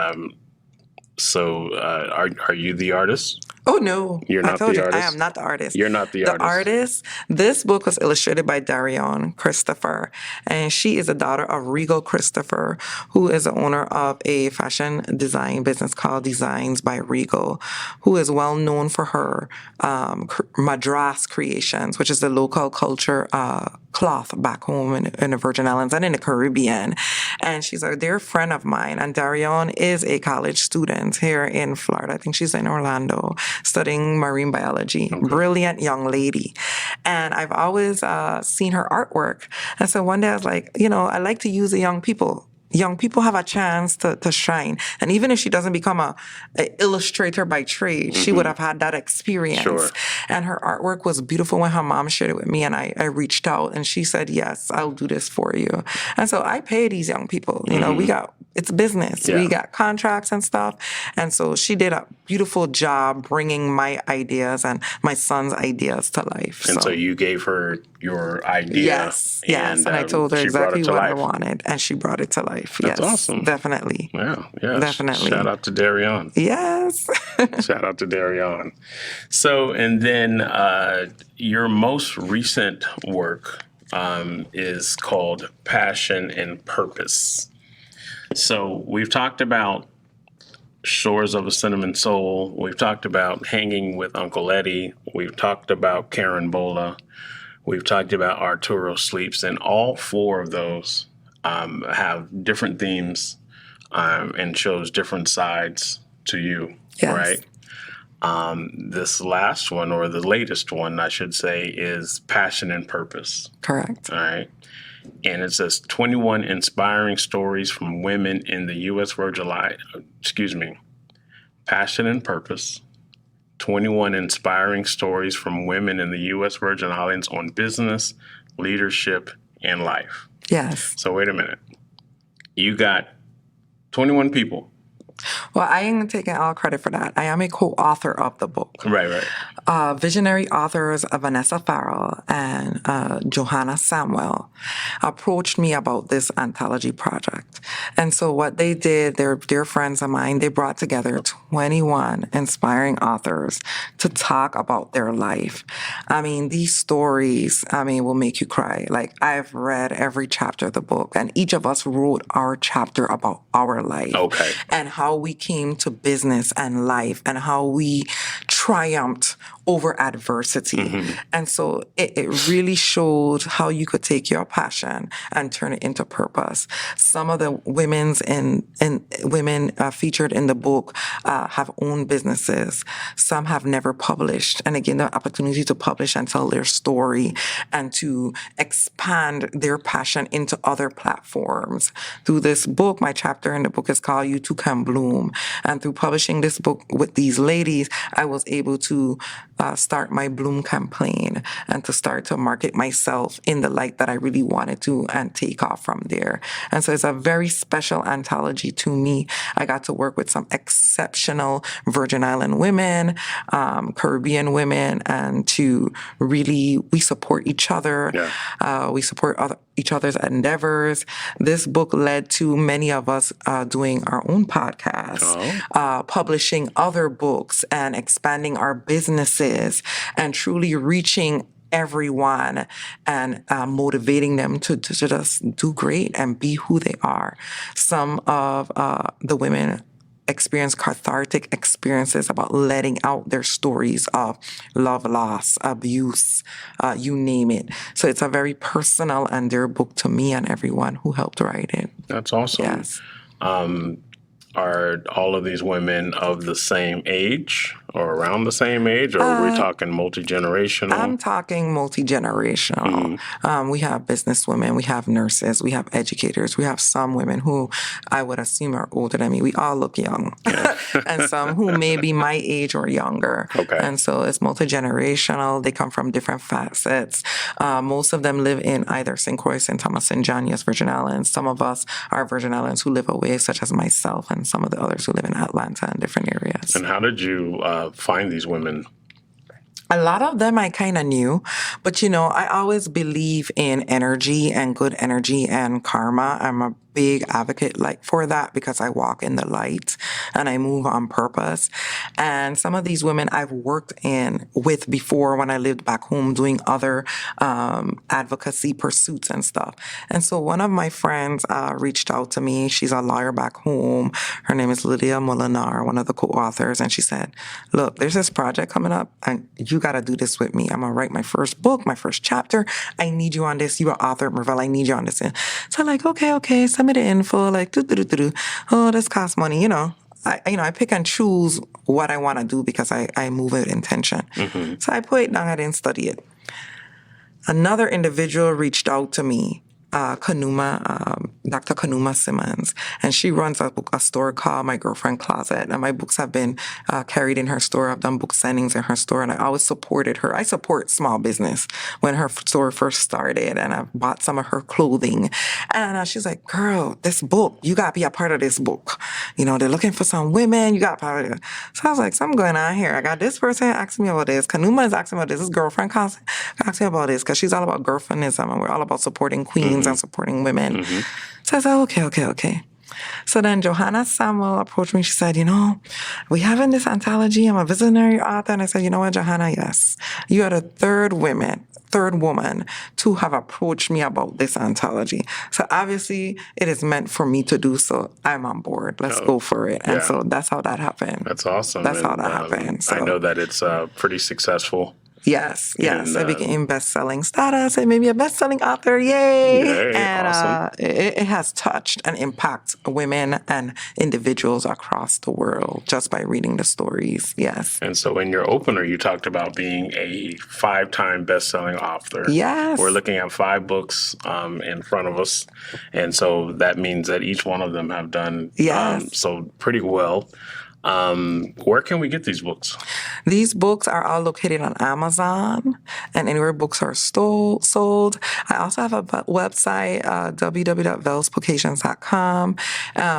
Speaker 1: so are you the artist?
Speaker 2: Oh, no.
Speaker 1: You're not the artist?
Speaker 2: I am not the artist.
Speaker 1: You're not the artist.
Speaker 2: The artist, this book was illustrated by Darion Christopher, and she is the daughter of Regal Christopher, who is the owner of a fashion design business called Designs by Regal, who is well known for her Madras creations, which is the local culture cloth back home in the Virgin Islands and in the Caribbean. And she's a dear friend of mine. And Darion is a college student here in Florida. I think she's in Orlando, studying marine biology. Okay. Brilliant young lady. And I've always seen her artwork. And so one day I was like, I like to use the young people. Young people have a chance to shine. And even if she doesn't become a illustrator by trade, she would have had that experience. Sure. And her artwork was beautiful when her mom shared it with me. And I reached out and she said, yes, I'll do this for you. And so I pay these young people. It's business. Yeah. We got contracts and stuff. And so she did a beautiful job bringing my ideas and my son's ideas to life.
Speaker 1: And so you gave her your idea.
Speaker 2: Yes. And I told her exactly what I wanted. And she brought it to life.
Speaker 1: That's awesome.
Speaker 2: Definitely.
Speaker 1: Yeah.
Speaker 2: Definitely.
Speaker 1: Shout out to Darion.
Speaker 2: Yes.
Speaker 1: Shout out to Darion. So, and then your most recent work is called Passion and Purpose. So we've talked about Shores of a Cinnamon Soul. We've talked about Hanging with Uncle Eddie. We've talked about Karen Bola. We've talked about Arturo Sleeps. And all four of those have different themes and shows different sides to you, yes. Right? This last one, or the latest one, I should say, is Passion and Purpose.
Speaker 2: Correct.
Speaker 1: All right. And it says 21 inspiring stories from women in the U.S. Virgin Islands. Passion and Purpose. 21 inspiring stories from women in the U.S. Virgin Islands on business, leadership, and life.
Speaker 2: Yes.
Speaker 1: So wait a minute. You got 21 people.
Speaker 2: Well, I ain't taking all credit for that. I am a co-author of the book.
Speaker 1: Right.
Speaker 2: Visionary authors Vanessa Farrell and Johanna Samuel approached me about this anthology project. And so what they did, they're dear friends of mine, they brought together 21 inspiring authors to talk about their life. I mean, these stories, will make you cry. Like, I've read every chapter of the book, and each of us wrote our chapter about our life.
Speaker 1: Okay.
Speaker 2: And how we came to business and life and how we triumphed over adversity.
Speaker 1: Mm-hmm.
Speaker 2: And so it really showed how you could take your passion and turn it into purpose. Some of the women featured in the book have owned businesses. Some have never published. And again, the opportunity to publish and tell their story and to expand their passion into other platforms. Through this book, my chapter in the book is called You Too Can Bloom. And through publishing this book with these ladies, I was able to start my Bloom campaign and to start to market myself in the light that I really wanted to and take off from there. And so it's a very special anthology to me. I got to work with some exceptional Virgin Island women, Caribbean women, and we support each other.
Speaker 1: Yeah.
Speaker 2: We support each other's endeavors. This book led to many of us doing our own podcasts, publishing other books, and expanding our businesses, and truly reaching everyone and motivating them to just do great and be who they are. Some of the women experience cathartic experiences about letting out their stories of love, loss, abuse, you name it. So it's a very personal and dear book to me and everyone who helped write it.
Speaker 1: That's awesome.
Speaker 2: Yes.
Speaker 1: Are all of these women of the same age or around the same age, or are we talking multi-generational?
Speaker 2: I'm talking multi-generational. We have business women, we have nurses, we have educators, we have some women who I would assume are older than me. We all look young. Yeah. And some who may be my age or younger.
Speaker 1: Okay.
Speaker 2: And so it's multi-generational. They come from different facets. Most of them live in either St. Croix, St. Thomas, St. John, yes, Virgin Islands. Some of us are Virgin Islands who live away, such as myself, and some of the others who live in Atlanta and different areas.
Speaker 1: And how did you find these women?
Speaker 2: A lot of them I kind of knew, but I always believe in energy and good energy and karma. I'm a big advocate for that because I walk in the light and I move on purpose. And some of these women I've worked with before when I lived back home doing other advocacy pursuits and stuff. And so one of my friends reached out to me. She's a lawyer back home. Her name is Lydia Molinar, one of the co-authors. And she said, look, there's this project coming up and you got to do this with me. I'm going to write my first book, my first chapter. I need you on this. You're an author, Mervelle. I need you on this. So I'm like, okay. Send me the info. Oh, this costs money. I pick and choose what I want to do because I move with intention. Mm-hmm. So I put it down. I didn't study it. Another individual reached out to me, Dr. Kanuma Simmons, and she runs a store called My Girlfriend Closet, and my books have been carried in her store. I've done book signings in her store, and I always supported her. I support small business when her store first started, and I bought some of her clothing. And she's like, girl, this book, you got to be a part of this book. They're looking for some women. You got to be a part of it. So I was like, something going on here. I got this person asking me about this. Kanuma is asking me about this. This girlfriend asking me about this because she's all about girlfriendism, and we're all about supporting queens and supporting women. Mm-hmm. So I said, okay. So then Johanna Samuel approached me. She said, we have in this anthology, I'm a visionary author. And I said, you know what, Johanna, yes. You are the third woman to have approached me about this anthology. So obviously it is meant for me to do so. I'm on board. Let's go for it. And so that's how that happened.
Speaker 1: That's awesome.
Speaker 2: That's how that happened. So,
Speaker 1: I know that it's pretty successful.
Speaker 2: Yes. I became best-selling status and maybe a best-selling author. Yay! And
Speaker 1: awesome.
Speaker 2: It has touched and impacted women and individuals across the world just by reading the stories. Yes.
Speaker 1: And so in your opener, you talked about being a 5-time best-selling author.
Speaker 2: Yes.
Speaker 1: We're looking at 5 books in front of us. And so that means that each one of them have done so pretty well. Where can we get these books?
Speaker 2: These books are all located on Amazon and anywhere books are sold. I also have a website, www.velspublications.com.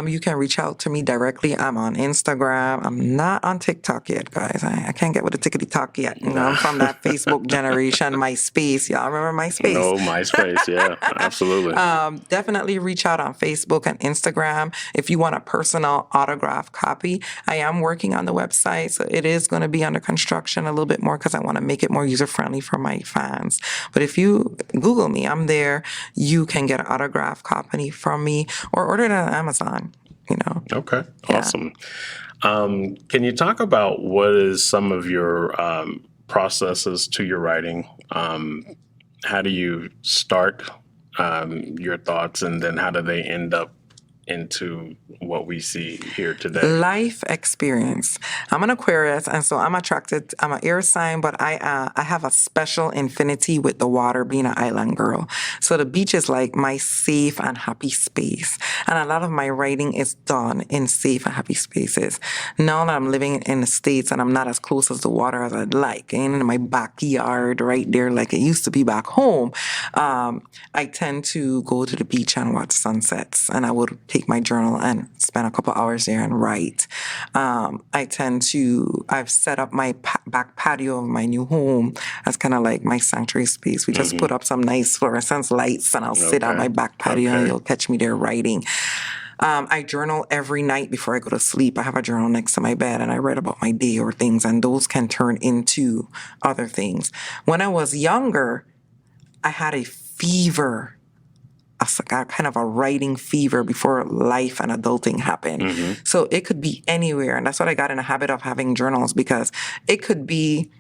Speaker 2: You can reach out to me directly. I'm on Instagram. I'm not on TikTok yet, guys. I can't get with the tickety-talk yet. You know, I'm from that Facebook generation, MySpace. Y'all remember MySpace?
Speaker 1: No, MySpace. Yeah, absolutely.
Speaker 2: Definitely reach out on Facebook and Instagram if you want a personal autograph copy. I am working on the website, so it is going to be under construction a little bit more because I want to make it more user-friendly for my fans. But if you Google me, I'm there. You can get an autograph copy from me or order it on Amazon, you know.
Speaker 1: Okay, awesome. Can you talk about what is some of your processes to your writing? How do you start your thoughts, and then how do they end up into what we see here today?
Speaker 2: Life experience. I'm an Aquarius, and so I'm attracted. I'm an air sign, but I have a special infinity with the water, being an island girl. So the beach is like my safe and happy space, and a lot of my writing is done in safe and happy spaces. Now that I'm living in the States and I'm not as close as the water as I'd like, and in my backyard right there, like it used to be back home, I tend to go to the beach and watch sunsets, and I would take my journal and spend a couple hours there and write. I've set up my back patio of my new home as kind of like my sanctuary space. We just put up some nice fluorescence lights, and I'll sit on my back patio and you'll catch me there writing. I journal every night before I go to sleep. I have a journal next to my bed and I write about my day or things, and those can turn into other things. When I was younger, I had a fever, a kind of a writing fever before life and adulting happened. So it could be anywhere. And that's what I got in a habit of having journals, because it could be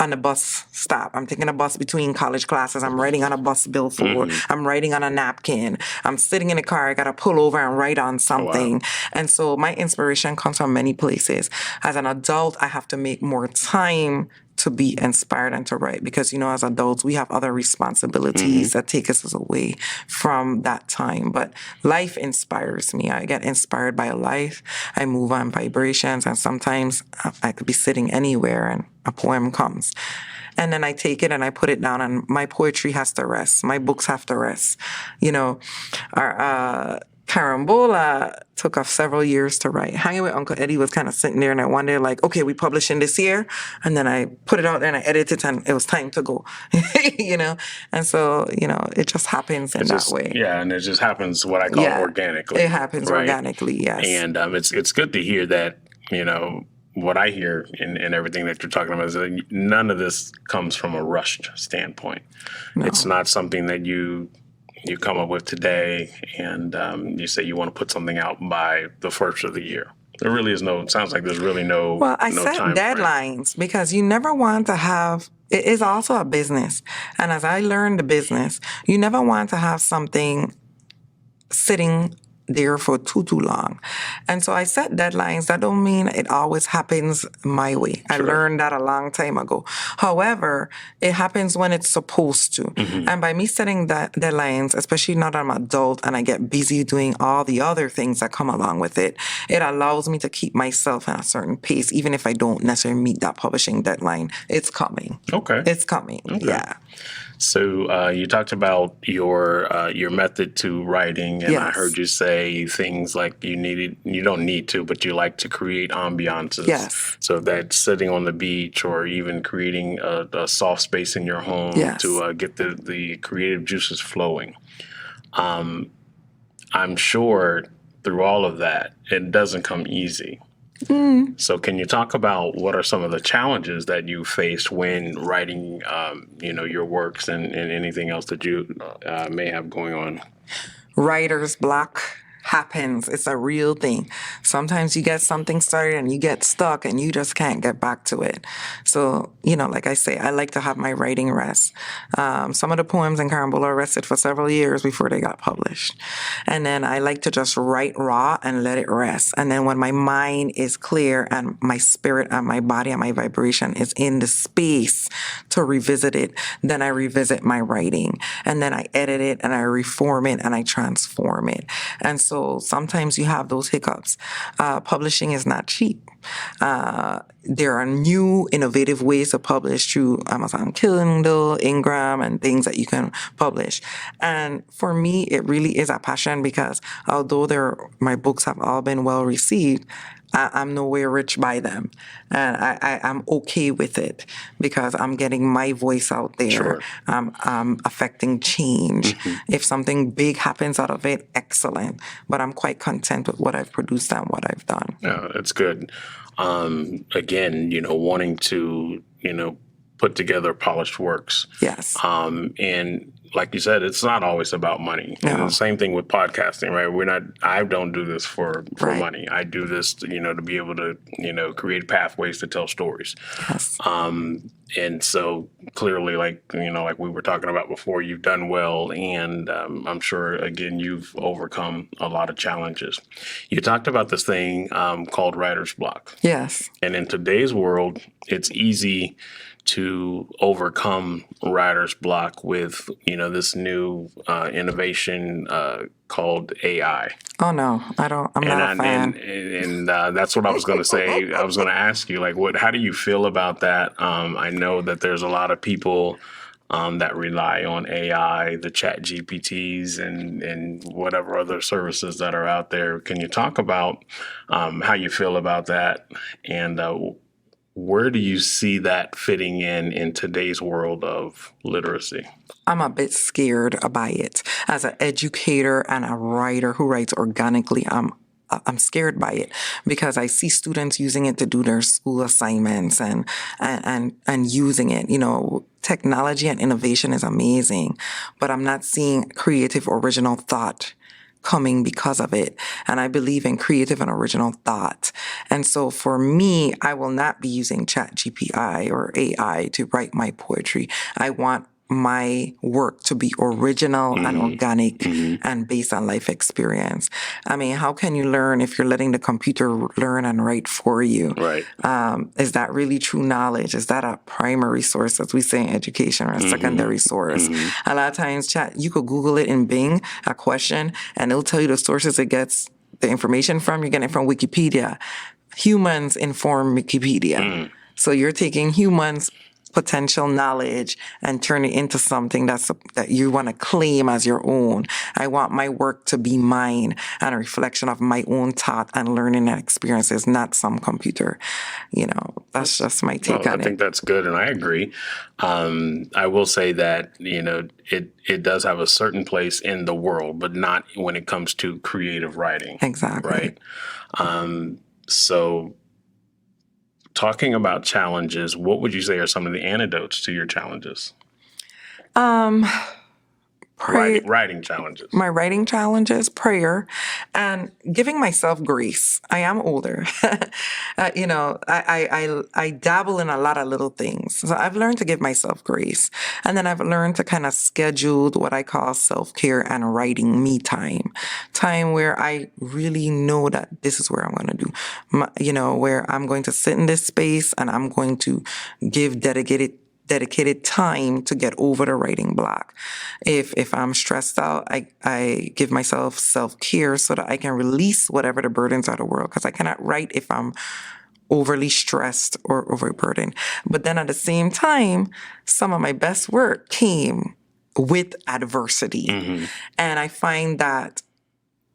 Speaker 2: on a bus stop. I'm taking a bus between college classes. I'm writing on a bus billboard. I'm writing on a napkin. I'm sitting in a car. I got to pull over and write on something. Wow. And so my inspiration comes from many places. As an adult, I have to make more time to be inspired and to write, because, you know, as adults, we have other responsibilities that take us away from that time. But life inspires me. I get inspired by life. I move on vibrations, and sometimes I could be sitting anywhere and a poem comes. And then I take it and I put it down, and my poetry has to rest. My books have to rest. You know, our Carambola took us several years to write. Hanging with Uncle Eddie was kind of sitting there, and I wondered, like, okay, we publishing this year? And then I put it out there and I edited it, and it was time to go, you know? And so, you know, it just happens in that way.
Speaker 1: Yeah, and it just happens what I call organically.
Speaker 2: It happens organically, yes.
Speaker 1: And it's good to hear that, you know, what I hear in everything that you're talking about is that none of this comes from a rushed standpoint. No. It's not something that you come up with today and you say you want to put something out by the first of the year. There really is sounds like there's really no
Speaker 2: Well, I
Speaker 1: no
Speaker 2: set
Speaker 1: time
Speaker 2: deadlines frame. Because you never want to have, it is also a business. And as I learned the business, you never want to have something sitting there for too long. And so I set deadlines. That don't mean it always happens my way. I learned that a long time ago. However, it happens when it's supposed to. And by me setting deadlines, especially now that I'm an adult and I get busy doing all the other things that come along with it, it allows me to keep myself at a certain pace, even if I don't necessarily meet that publishing deadline. It's coming.
Speaker 1: Okay.
Speaker 2: It's coming. Okay. Yeah.
Speaker 1: So you talked about your method to writing, and I heard you say things like you don't need to, but you like to create ambiances.
Speaker 2: Yes.
Speaker 1: So that's sitting on the beach, or even creating a soft space in your home to get the creative juices flowing. I'm sure through all of that, it doesn't come easy. So can you talk about what are some of the challenges that you faced when writing, your works and anything else that you may have going on?
Speaker 2: Writer's block happens. It's a real thing. Sometimes you get something started and you get stuck and you just can't get back to it. So, like I say, I like to have my writing rest. Some of the poems in Carambola rested for several years before they got published. And then I like to just write raw and let it rest. And then when my mind is clear and my spirit and my body and my vibration is in the space to revisit it, then I revisit my writing. And then I edit it and I reform it and I transform it. And so so sometimes you have those hiccups. Publishing is not cheap. There are new innovative ways to publish through Amazon Kindle, Ingram, and things that you can publish. And for me, it really is a passion because although my books have all been well received, I'm nowhere rich by them. And I'm okay with it because I'm getting my voice out there.
Speaker 1: Sure.
Speaker 2: I'm affecting change. If something big happens out of it, excellent. But I'm quite content with what I've produced and what I've done.
Speaker 1: Yeah, that's good. Again, wanting to, put together polished works.
Speaker 2: Yes.
Speaker 1: And like you said, it's not always about money.
Speaker 2: No.
Speaker 1: And the same thing with podcasting, right? I don't do this for
Speaker 2: Right.
Speaker 1: money. I do this, to be able to, create pathways to tell stories.
Speaker 2: Yes.
Speaker 1: And so clearly, like we were talking about before, you've done well. And I'm sure, again, you've overcome a lot of challenges. You talked about this thing called writer's block.
Speaker 2: Yes.
Speaker 1: And in today's world, it's easy to overcome writer's block with, this new innovation called AI.
Speaker 2: Oh, no, I'm not a fan.
Speaker 1: And that's what I was going to say. I was going to ask you, how do you feel about that? I know that there's a lot of people that rely on AI, the chat GPTs and whatever other services that are out there. Can you talk about how you feel about that? And where do you see that fitting in today's world of literacy?
Speaker 2: I'm a bit scared by it. As an educator and a writer who writes organically, I'm scared by it because I see students using it to do their school assignments and using it. Technology and innovation is amazing, but I'm not seeing creative, original thought coming because of it. And I believe in creative and original thought. And so for me, I will not be using chat GPI or AI to write my poetry. I want my work to be original and organic and based on life experience. I mean, how can you learn if you're letting the computer learn and write for you?
Speaker 1: Right.
Speaker 2: Is that really true knowledge? Is that a primary source, as we say in education, or a secondary source? A lot of times, you could Google it in Bing, a question, and it'll tell you the sources it gets the information from. You're getting it from Wikipedia. Humans inform Wikipedia. So you're taking humans' potential knowledge and turn it into something that you want to claim as your own. I want my work to be mine and a reflection of my own thought and learning and experiences, not some computer. That's just my take on it.
Speaker 1: I think that's good, and I agree. I will say that, it does have a certain place in the world, but not when it comes to creative writing.
Speaker 2: Exactly.
Speaker 1: Right? So talking about challenges, what would you say are some of the antidotes to your challenges? Writing challenges.
Speaker 2: My writing challenges, prayer, and giving myself grace. I am older. I dabble in a lot of little things. So I've learned to give myself grace. And then I've learned to kind of schedule what I call self-care and writing me time where I really know that this is where I'm going to do, where I'm going to sit in this space and I'm going to give dedicated time to get over the writing block. If I'm stressed out, I give myself self-care so that I can release whatever the burdens are of the world, because I cannot write if I'm overly stressed or overburdened. But then at the same time, some of my best work came with adversity. And I find that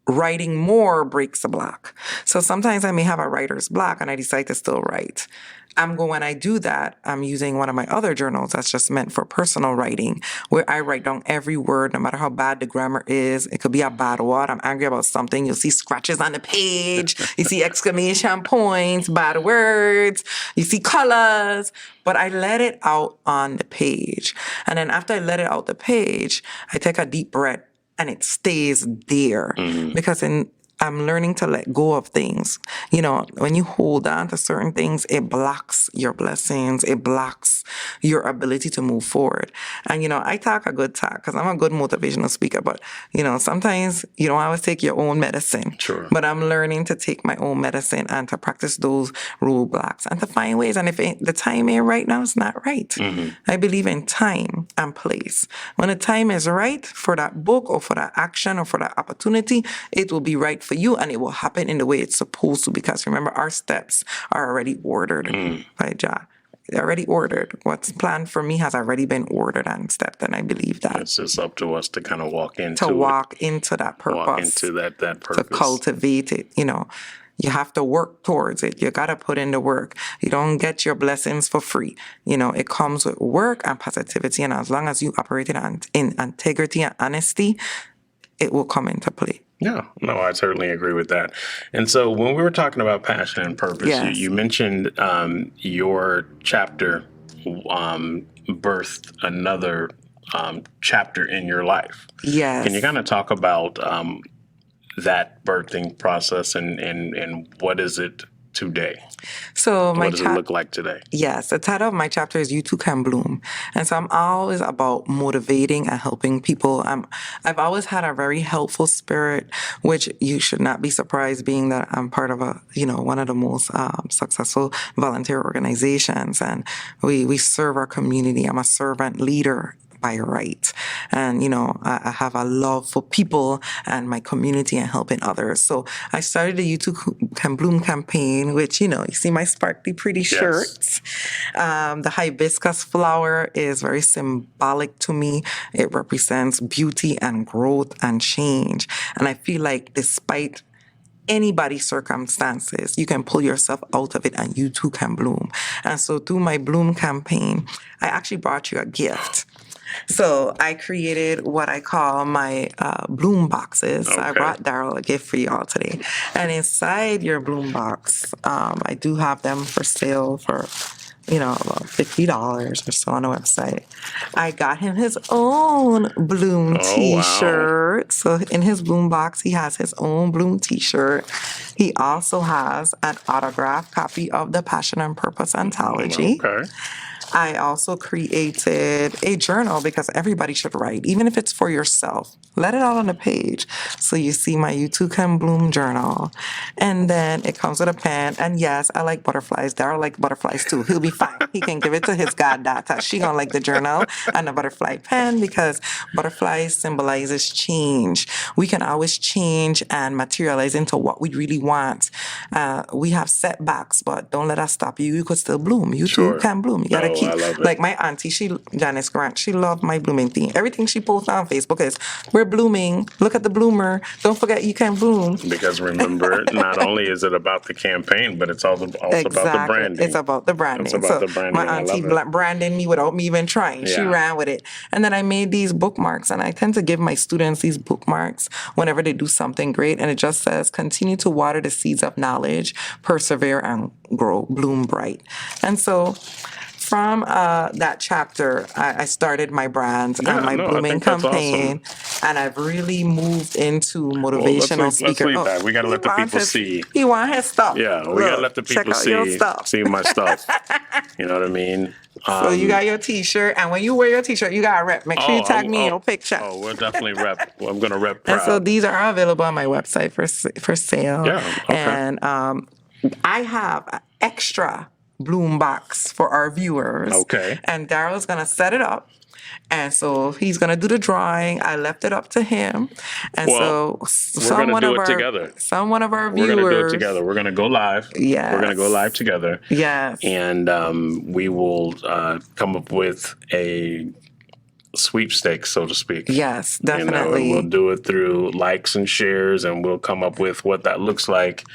Speaker 2: writing more breaks the block. So sometimes I may have a writer's block and I decide to still write. When I do that, I'm using one of my other journals that's just meant for personal writing, where I write down every word, no matter how bad the grammar is. It could be a bad word. I'm angry about something. You'll see scratches on the page. You see exclamation points, bad words. You see colors. But I let it out on the page. And then after I let it out the page, I take a deep breath and it stays there. Because I'm learning to let go of things. You know, when you hold on to certain things, it blocks your blessings. It blocks your ability to move forward. And, you know, I talk a good talk because I'm a good motivational speaker, but, you know, sometimes you don't always take your own medicine.
Speaker 1: Sure.
Speaker 2: But I'm learning to take my own medicine and to practice those roadblocks and to find ways. And if the time ain't right now, it's not right. I believe in time and place. When the time is right for that book or for that action or for that opportunity, it will be right for you and it will happen in the way it's supposed to, because remember, our steps are already ordered by Jah. They're already ordered. What's planned for me has already been ordered and stepped, and I believe that.
Speaker 1: It's just up to us to kind of walk into
Speaker 2: that purpose.
Speaker 1: Walk into that purpose.
Speaker 2: To cultivate it, you know. You have to work towards it. You got to put in the work. You don't get your blessings for free. You know, it comes with work and positivity, and as long as you operate it in integrity and honesty, it will come into play.
Speaker 1: Yeah, no, I certainly agree with that. And so when we were talking about passion and purpose,
Speaker 2: Yes.
Speaker 1: you mentioned your chapter birthed another chapter in your life.
Speaker 2: Yes.
Speaker 1: Can you kind of talk about that birthing process and what is it today?
Speaker 2: So
Speaker 1: What does it look like today?
Speaker 2: Yes, the title of my chapter is You Too Can Bloom. And so I'm always about motivating and helping people. I've always had a very helpful spirit, which you should not be surprised being that I'm part of one of the most successful volunteer organizations. And we serve our community. I'm a servant leader by right. And, you know, I have a love for people and my community and helping others. So I started the You Too Can Bloom campaign, which, you know, you see my sparkly pretty shirts. The hibiscus flower is very symbolic to me. It represents beauty and growth and change. And I feel like despite anybody's circumstances, you can pull yourself out of it and you too can bloom. And so through my Bloom campaign, I actually brought you a gift. So I created what I call my bloom boxes.
Speaker 1: Okay.
Speaker 2: I brought Daryl a gift for y'all today. And inside your bloom box, I do have them for sale for, you know, about $50 or so on the website. I got him his own Bloom t-shirt. Wow. So in his Bloom box, he has his own Bloom t-shirt. He also has an autographed copy of the Passion and Purpose anthology.
Speaker 1: Okay.
Speaker 2: I also created a journal because everybody should write, even if it's for yourself. Let it out on the page. So you see my You Too Can Bloom journal. And then it comes with a pen. And yes, I like butterflies. Daryl likes butterflies too. He'll be fine. He can give it to his goddaughter. She gonna like the journal and the butterfly pen because butterflies symbolizes change. We can always change and materialize into what we really want. We have setbacks, but don't let us stop you. You could still bloom. You too can bloom. You gotta keep, like my auntie, Janice Grant, she loved my blooming thing. Everything she posts on Facebook is, we're blooming. Look at the bloomer. Don't forget you can bloom.
Speaker 1: Because remember, not only is it about the campaign, but it's also about the branding.
Speaker 2: It's about the branding.
Speaker 1: It's about the branding.
Speaker 2: My auntie branded me without me even trying. Yeah. She ran with it. And then I made these bookmarks, and I tend to give my students these bookmarks whenever they do something great. And it just says, continue to water the seeds of knowledge, persevere and grow, bloom bright. And so from that chapter, I started my brand and my blooming campaign, awesome. And I've really moved into motivational speaker.
Speaker 1: Let's leave that. We got to let the people see.
Speaker 2: He want his stuff.
Speaker 1: Yeah, we got to let the people see my stuff. You know what I mean?
Speaker 2: So you got your T-shirt, and when you wear your T-shirt, you got to rep. Make sure you tag me in your picture.
Speaker 1: Oh, we'll definitely rep. Well, I'm going to rep proud.
Speaker 2: And so these are available on my website for sale.
Speaker 1: Yeah, okay.
Speaker 2: And I have an extra Bloom box for our viewers.
Speaker 1: Okay.
Speaker 2: And Daryl's going to set it up. And so he's going to do the drawing. I left it up to him. And
Speaker 1: well,
Speaker 2: so
Speaker 1: we're going to do it together.
Speaker 2: One of our viewers.
Speaker 1: We're going to do it together. We're going to go live.
Speaker 2: Yes.
Speaker 1: We're going to go live together.
Speaker 2: Yes.
Speaker 1: And we will come up with a sweepstakes, so to speak.
Speaker 2: Yes, definitely.
Speaker 1: You know, we'll do it through likes and shares, and we'll come up with what that looks like.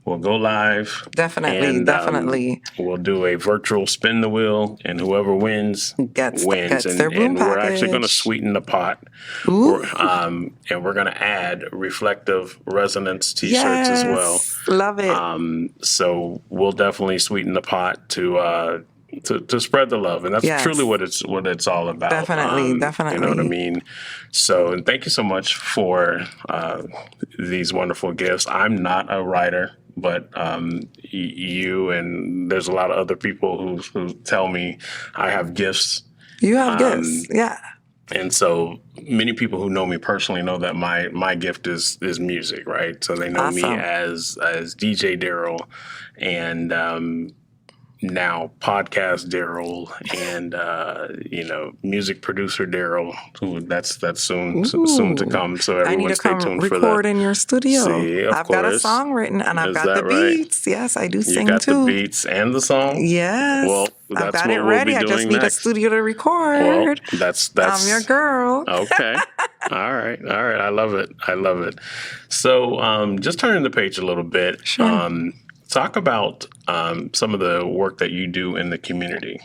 Speaker 1: We'll go live.
Speaker 2: Definitely.
Speaker 1: We'll do a virtual spin the wheel, and whoever wins
Speaker 2: gets
Speaker 1: and
Speaker 2: their bloom package.
Speaker 1: We're actually going to sweeten the pot.
Speaker 2: Ooh.
Speaker 1: And we're going to add reflective resonance T-shirts as well.
Speaker 2: Love it.
Speaker 1: So we'll definitely sweeten the pot to to spread the love, and that's
Speaker 2: Yes.
Speaker 1: truly what it's all about.
Speaker 2: Definitely, definitely.
Speaker 1: You know what I mean? So, and thank you so much for these wonderful gifts. I'm not a writer, but you and there's a lot of other people who tell me I have gifts.
Speaker 2: You have gifts, yeah.
Speaker 1: And so many people who know me personally know that my gift is music, right? So they know me as DJ Daryl, and now podcast Daryl, and music producer Daryl. That's soon to come. So everyone stay tuned for that.
Speaker 2: Record in your studio.
Speaker 1: See, of
Speaker 2: I've
Speaker 1: course.
Speaker 2: got a song written, and I've got the beats. Yes, I do sing too.
Speaker 1: You got the beats and the song.
Speaker 2: Yes.
Speaker 1: Well, that's
Speaker 2: I've got
Speaker 1: what
Speaker 2: it ready.
Speaker 1: we'll be doing
Speaker 2: I just need
Speaker 1: next.
Speaker 2: a studio to record.
Speaker 1: Well, that's
Speaker 2: I'm your girl.
Speaker 1: Okay. All right. I love it. So, just turning the page a little bit.
Speaker 2: Sure.
Speaker 1: Talk about some of the work that you do in the community.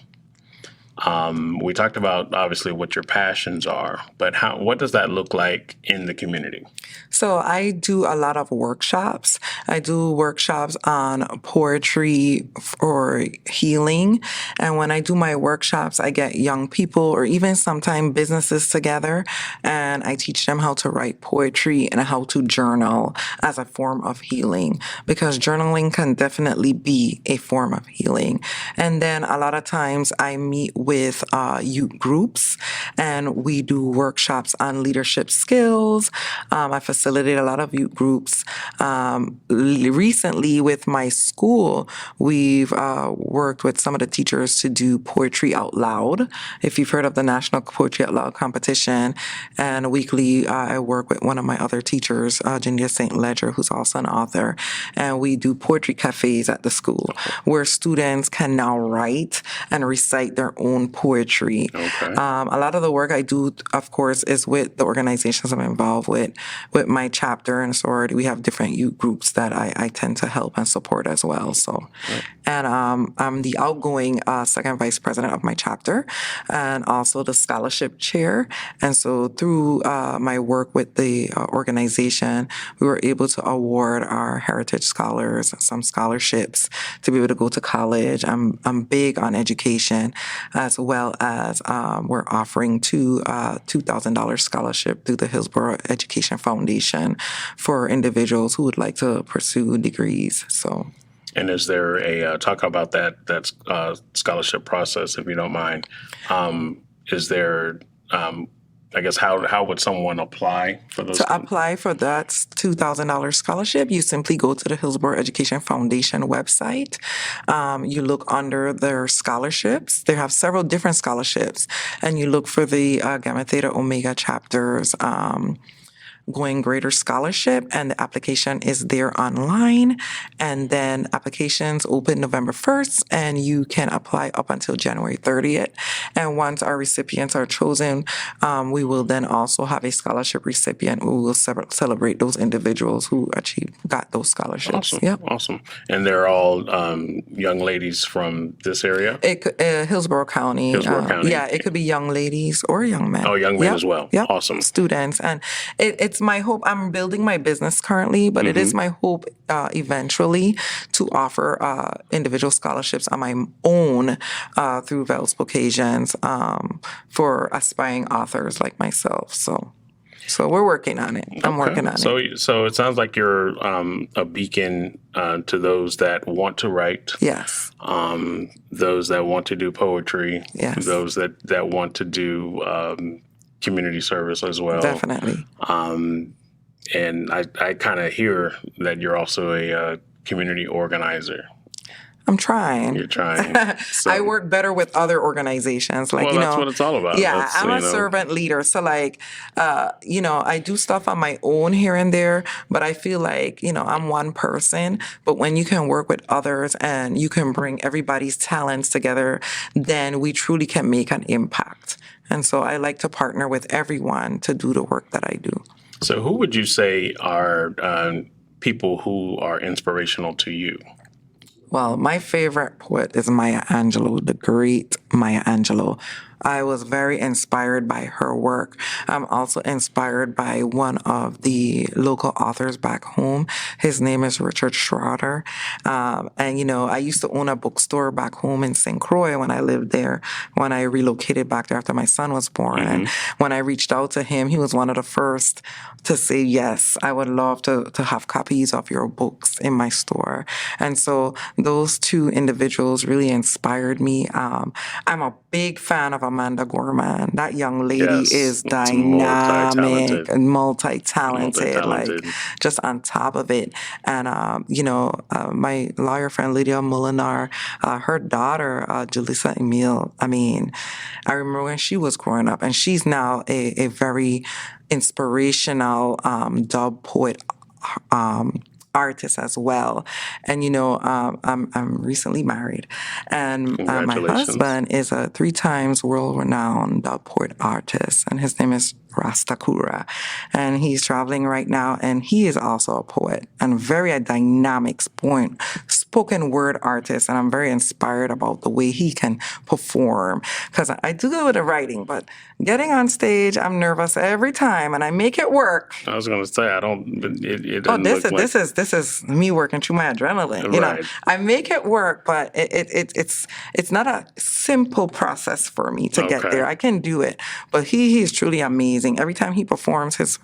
Speaker 1: We talked about obviously what your passions are, but what does that look like in the community?
Speaker 2: So I do a lot of workshops. I do workshops on poetry for healing. And when I do my workshops, I get young people or even sometimes businesses together, and I teach them how to write poetry and how to journal as a form of healing, because journaling can definitely be a form of healing. And then a lot of times I meet with youth groups, and we do workshops on leadership skills. I facilitate a lot of youth groups. Recently with my school, we've worked with some of the teachers to do poetry out loud. If you've heard of the National Poetry Out Loud competition, and weekly I work with one of my other teachers, Janita St. Ledger, who's also an author, and we do poetry cafes at the school where students can now write and recite their own poetry.
Speaker 1: Okay.
Speaker 2: A lot of the work I do, of course, is with the organizations I'm involved with my chapter and sorority. We have different youth groups that I tend to help and support as well. So, and I'm the outgoing second vice president of my chapter, and also the scholarship chair. And so through my work with the organization, we were able to award our heritage scholars some scholarships to be able to go to college. I'm big on education, as well as we're offering two $2,000 scholarship through the Hillsborough Education Foundation for individuals who would like to pursue degrees. So.
Speaker 1: And is there a talk about that scholarship process, if you don't mind? Is there, I guess, how would someone apply for those?
Speaker 2: To apply for that $2,000 scholarship, you simply go to the Hillsborough Education Foundation website. You look under their scholarships. They have several different scholarships, and you look for the Gamma Theta Omega chapters. Going Greater Scholarship, and the application is there online. And then applications open November 1st, and you can apply up until January 30th. And once our recipients are chosen, we will then also have a scholarship recipient. We will celebrate those individuals who got those scholarships.
Speaker 1: Awesome.
Speaker 2: Yep.
Speaker 1: Awesome. And they're all young ladies from this area?
Speaker 2: Hillsborough County.
Speaker 1: Hillsborough County.
Speaker 2: Yeah, it could be young ladies or young men.
Speaker 1: Oh, young men as well.
Speaker 2: Yep.
Speaker 1: Awesome.
Speaker 2: Students. And it's my hope. I'm building my business currently, but it is my hope eventually to offer individual scholarships on my own through Vels Occasions for aspiring authors like myself. So we're working on it. I'm working on it.
Speaker 1: So it sounds like you're a beacon to those that want to write.
Speaker 2: Yes.
Speaker 1: Those that want to do poetry.
Speaker 2: Yes.
Speaker 1: Those that want to do community service as well.
Speaker 2: Definitely.
Speaker 1: And I kind of hear that you're also a community organizer.
Speaker 2: I'm trying.
Speaker 1: You're trying. So.
Speaker 2: I work better with other organizations. Like,
Speaker 1: that's what it's all about.
Speaker 2: Yeah, I'm a servant leader. So like, I do stuff on my own here and there, but I feel like, I'm one person. But when you can work with others and you can bring everybody's talents together, then we truly can make an impact. And so I like to partner with everyone to do the work that I do.
Speaker 1: So who would you say are people who are inspirational to you?
Speaker 2: Well, my favorite poet is Maya Angelou, the great Maya Angelou. I was very inspired by her work. I'm also inspired by one of the local authors back home. His name is Richard Schroeder. And, I used to own a bookstore back home in St. Croix when I lived there, when I relocated back there after my son was born.
Speaker 1: Mm-hmm.
Speaker 2: And when I reached out to him, he was one of the first to say, yes, I would love to have copies of your books in my store. And so those two individuals really inspired me. I'm a big fan of Amanda Gorman. That young lady is dynamic and multi-talented, like just on top of it. And, my lawyer friend, Lydia Molinar, her daughter, Julissa Emile, I remember when she was growing up, and she's now a very inspirational dub poet artist as well. And, I'm recently married, and my husband is a 3 times world-renowned dub poet artist, and his name is Rastakura, and he's traveling right now, and he is also a poet and very a dynamic spoken word artist, and I'm very inspired about the way he can perform, because I do good with the writing, but getting on stage, I'm nervous every time, and I make it work.
Speaker 1: I was going to say, I don't.
Speaker 2: This is me working through my adrenaline.
Speaker 1: Right.
Speaker 2: I make it work, but it's not a simple process for me to get there. I can do it, but he is truly amazing. Every time he performs his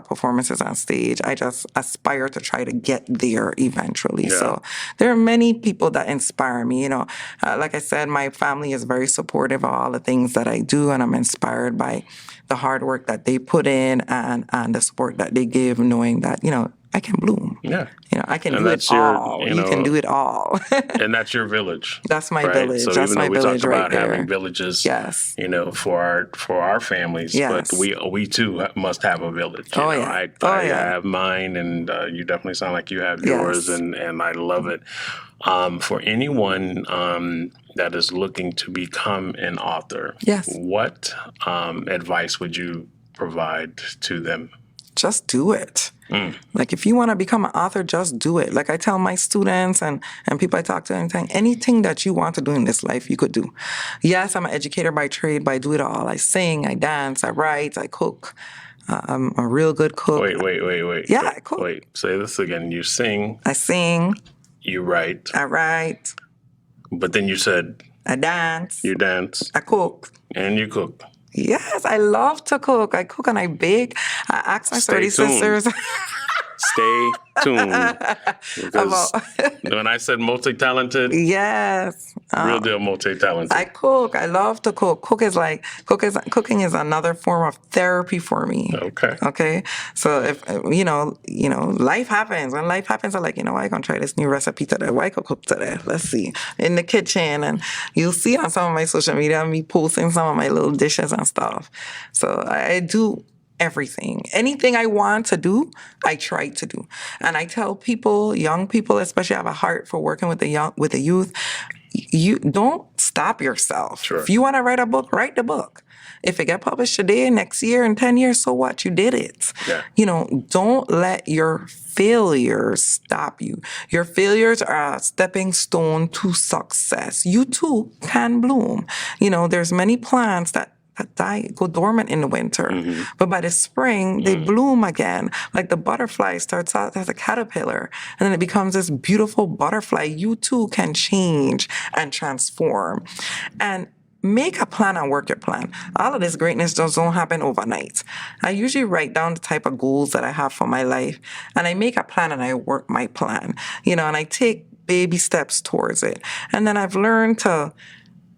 Speaker 2: performances on stage, I just aspire to try to get there eventually. Yeah. So there are many people that inspire me. Like I said, my family is very supportive of all the things that I do, and I'm inspired by the hard work that they put in and the support that they give, knowing that, I can bloom.
Speaker 1: Yeah.
Speaker 2: I can do it all. You can do it all.
Speaker 1: And that's your village.
Speaker 2: That's my village.
Speaker 1: So
Speaker 2: that's
Speaker 1: even though we talked about
Speaker 2: there.
Speaker 1: having villages,
Speaker 2: yes,
Speaker 1: for our families,
Speaker 2: yes,
Speaker 1: but we too must have a village. I have mine, and you definitely sound like you have yours, yes, and I love it. For anyone that is looking to become an author,
Speaker 2: yes,
Speaker 1: what advice would you provide to them?
Speaker 2: Just do it. Like, if you want to become an author, just do it. Like I tell my students and people I talk to anything that you want to do in this life, you could do. Yes, I'm an educator by trade, but I do it all. I sing, I dance, I write, I cook. I'm a real good cook.
Speaker 1: Wait.
Speaker 2: Yeah, I cook.
Speaker 1: Wait, say this again. You sing.
Speaker 2: I sing.
Speaker 1: You write.
Speaker 2: I write.
Speaker 1: But then you said.
Speaker 2: I dance.
Speaker 1: You dance.
Speaker 2: I cook.
Speaker 1: And you cook.
Speaker 2: Yes, I love to cook. I cook and I bake. I ask my 30 sisters.
Speaker 1: Stay tuned. Because when I said multi-talented,
Speaker 2: yes,
Speaker 1: real deal multi-talented.
Speaker 2: I cook. I love to cook. Cooking is another form of therapy for me. Okay. So if life happens. When life happens, I'm like, why I'm gonna try this new recipe today? Why cook today? Let's see. In the kitchen, and you'll see on some of my social media me posting some of my little dishes and stuff. So I do everything. Anything I want to do, I try to do. And I tell people, young people especially, I have a heart for working with the youth. You don't stop yourself.
Speaker 1: Sure.
Speaker 2: If you want to write a book, write the book. If it get published today, next year, in 10 years, so what? You did it.
Speaker 1: Yeah.
Speaker 2: Don't let your failures stop you. Your failures are a stepping stone to success. You too can bloom. There's many plants that go dormant in the winter. Mm-hmm. But by the spring, they bloom again. Like the butterfly starts out as a caterpillar, and then it becomes this beautiful butterfly. You too can change and transform. And make a plan and work your plan. All of this greatness just don't happen overnight. I usually write down the type of goals that I have for my life, and I make a plan and I work my plan, and I take baby steps towards it. And then I've learned to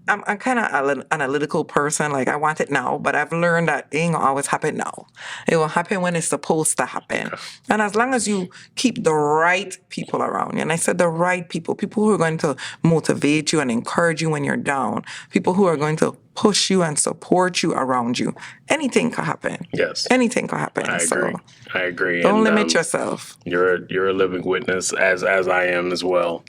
Speaker 2: I'm kind of an analytical person. Like, I want it now, but I've learned that it ain't gonna always happen now. It will happen when it's supposed to happen. And as long as you keep the right people around you, and I said the right people who are going to motivate you and encourage you when you're down, people who are going to push you and support you around you, anything can happen.
Speaker 1: Yes.
Speaker 2: Anything can happen.
Speaker 1: I agree.
Speaker 2: Don't limit yourself.
Speaker 1: You're a living witness, as I am as well.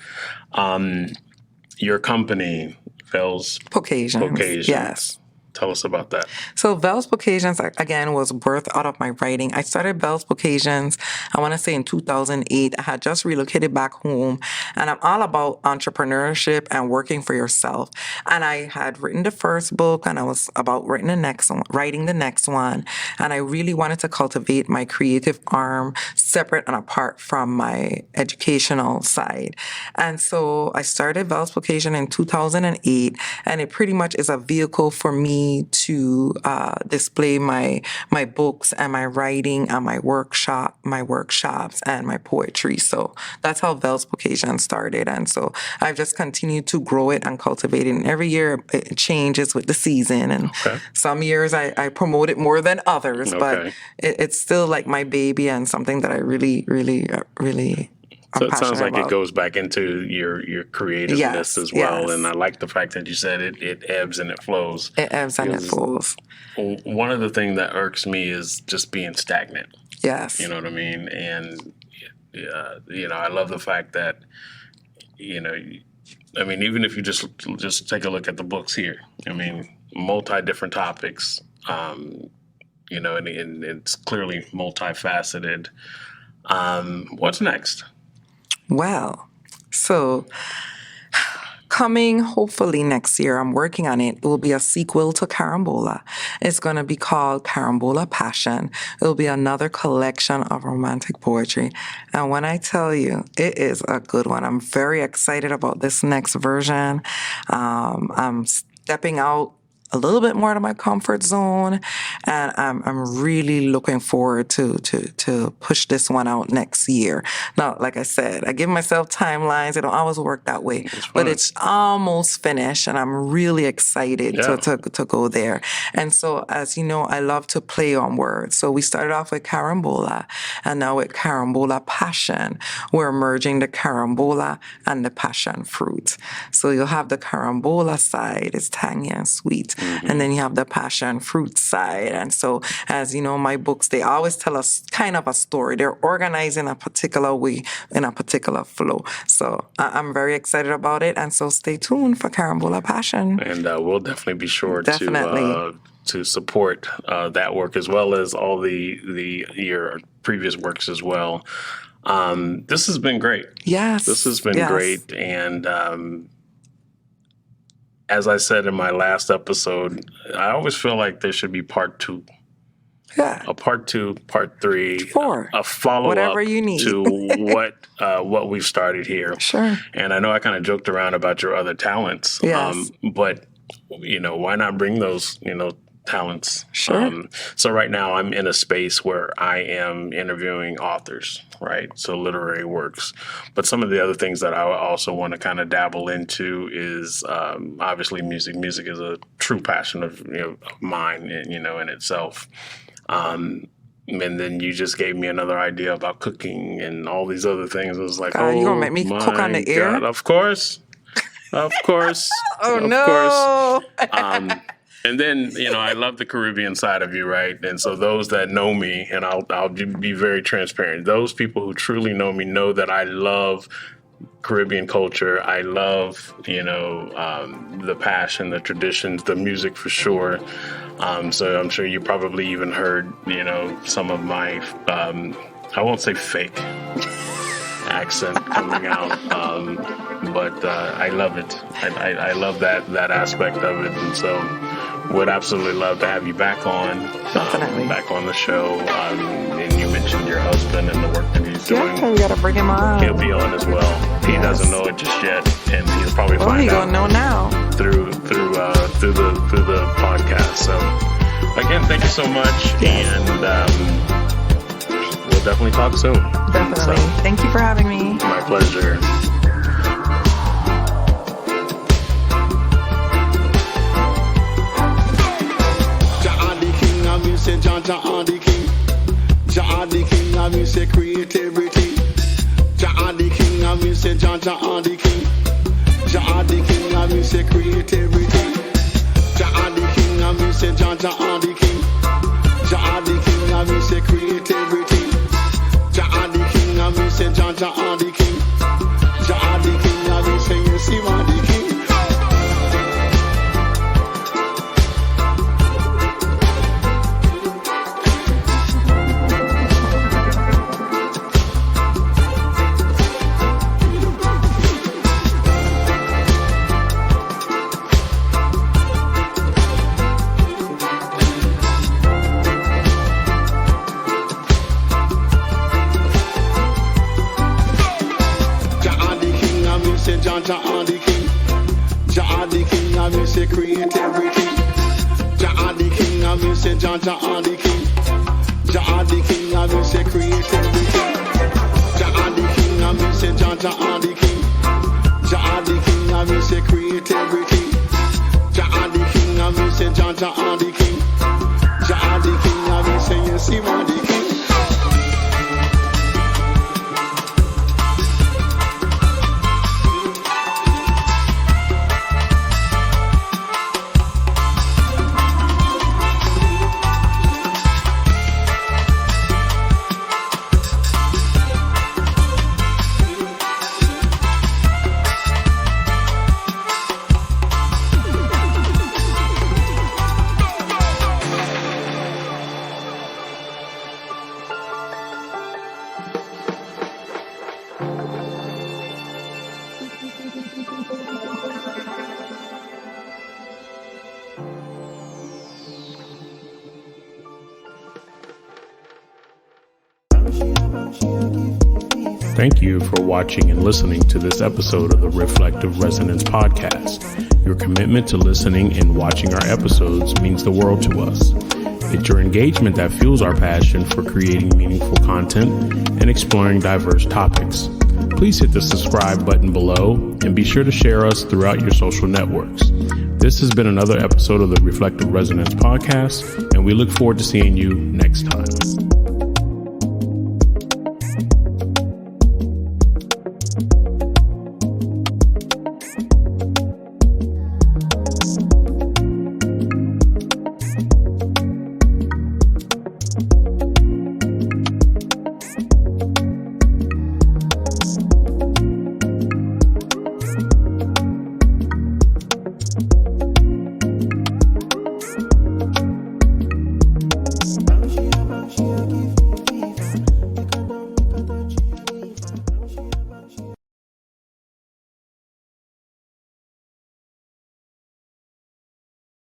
Speaker 1: Your company, Caucasians.
Speaker 2: Yes.
Speaker 1: Tell us about that.
Speaker 2: So Belle's Occasions, again, was birthed out of my writing. I started Belle's Occasions, I want to say in 2008. I had just relocated back home, and I'm all about entrepreneurship and working for yourself. And I had written the first book, and I was about writing the next one. And I really wanted to cultivate my creative arm separate and apart from my educational side. And so I started Belle's Occasion in 2008, and it pretty much is a vehicle for me to display my books and my writing and my workshops and my poetry. So that's how Belle's Occasion started. And so I've just continued to grow it and cultivate it. And every year it changes with the season. And some years I promote it more than others, but it's still like my baby and something that I really, really, really
Speaker 1: So it sounds like it goes back into your creativeness as well. Yes. And I like the fact that you said it ebbs and it flows.
Speaker 2: It ebbs and it flows.
Speaker 1: One of the things that irks me is just being stagnant.
Speaker 2: Yes.
Speaker 1: You know what I mean? And, I love the fact that, even if you just take a look at the books here, multi-different topics, and it's clearly multifaceted. What's next?
Speaker 2: Well, so coming hopefully next year, I'm working on it. It will be a sequel to Carambola. It's going to be called Carambola Passion. It will be another collection of romantic poetry. And when I tell you, it is a good one. I'm very excited about this next version. I'm stepping out a little bit more out of my comfort zone, and I'm really looking forward to push this one out next year. Now, like I said, I give myself timelines. It don't always work that way, but it's almost finished, and I'm really excited to go there. And so, as you know, I love to play on words. So we started off with Carambola, and now with Carambola Passion, we're merging the Carambola and the passion fruit. So you'll have the Carambola side, it's tangy and sweet. Mm-hmm. And then you have the passion fruit side. And so, as you know, my books, they always tell us kind of a story. They're organized in a particular way, in a particular flow. So I'm very excited about it. And so stay tuned for Carambola Passion.
Speaker 1: And we'll definitely be sure to support that work, as well as all your previous works as well. This has been great.
Speaker 2: Yes.
Speaker 1: This has been great. And as I said in my last episode, I always feel like there should be part 2.
Speaker 2: Yeah.
Speaker 1: A part 2, part 3.
Speaker 2: 4.
Speaker 1: A follow-up
Speaker 2: whatever you need.
Speaker 1: to what we've started here.
Speaker 2: Sure.
Speaker 1: And I know I kind of joked around about your other talents.
Speaker 2: Yes.
Speaker 1: But, why not bring those, talents?
Speaker 2: Sure.
Speaker 1: So right now I'm in a space where I am interviewing authors, right? So literary works. But some of the other things that I also want to kind of dabble into is obviously music. Music is a true passion of mine, in itself. And then you just gave me another idea about cooking and all these other things. I was like,
Speaker 2: you gonna make me cook on the air?
Speaker 1: God, of course.
Speaker 2: Oh,
Speaker 1: of
Speaker 2: no.
Speaker 1: Course. And then, I love the Caribbean side of you, right? And so those that know me, and I'll be very transparent, those people who truly know me know that I love Caribbean culture. I love, the passion, the traditions, the music for sure. So I'm sure you probably even heard, some of my, I won't say fake accent coming out, but I love it. I love that aspect of it. And so would absolutely love to have you back on the show. And you mentioned your husband and the work that he's doing.
Speaker 2: Yeah, we gotta bring him on.
Speaker 1: He'll be on as well. He doesn't know it just yet, and he'll probably find out.
Speaker 2: Gonna know now
Speaker 1: through the podcast. So again, thank you so much, and we'll definitely talk soon.
Speaker 2: Definitely. So, thank you for having me.
Speaker 1: My pleasure.
Speaker 3: Say Jah the King. Jah the King, and me say creativity. Jah the King, and me say Jah the King. Jah the King, and me say creativity. Jah the King, and me say Jah the King. Jah the King, and me say creativity. Jah the King, and me say Jah the King. Jah the King, and me say you see the King. the king, and me say creativity. Jah the king, and me say Jah the king. Jah the king, and me say creativity. Jah the king, and me say Jah the king. Jah the king, and me say creativity. Jah the king, and me say Jah the king. Jah the king, and me say yes, he want the king.
Speaker 1: Thank you for watching and listening to this episode of the Reflective Resonance Podcast. Your commitment to listening and watching our episodes means the world to us. It's your engagement that fuels our passion for creating meaningful content and exploring diverse topics. Please hit the subscribe button below and be sure to share us throughout your social networks. This has been another episode of the Reflective Resonance Podcast, and we look forward to seeing you next time.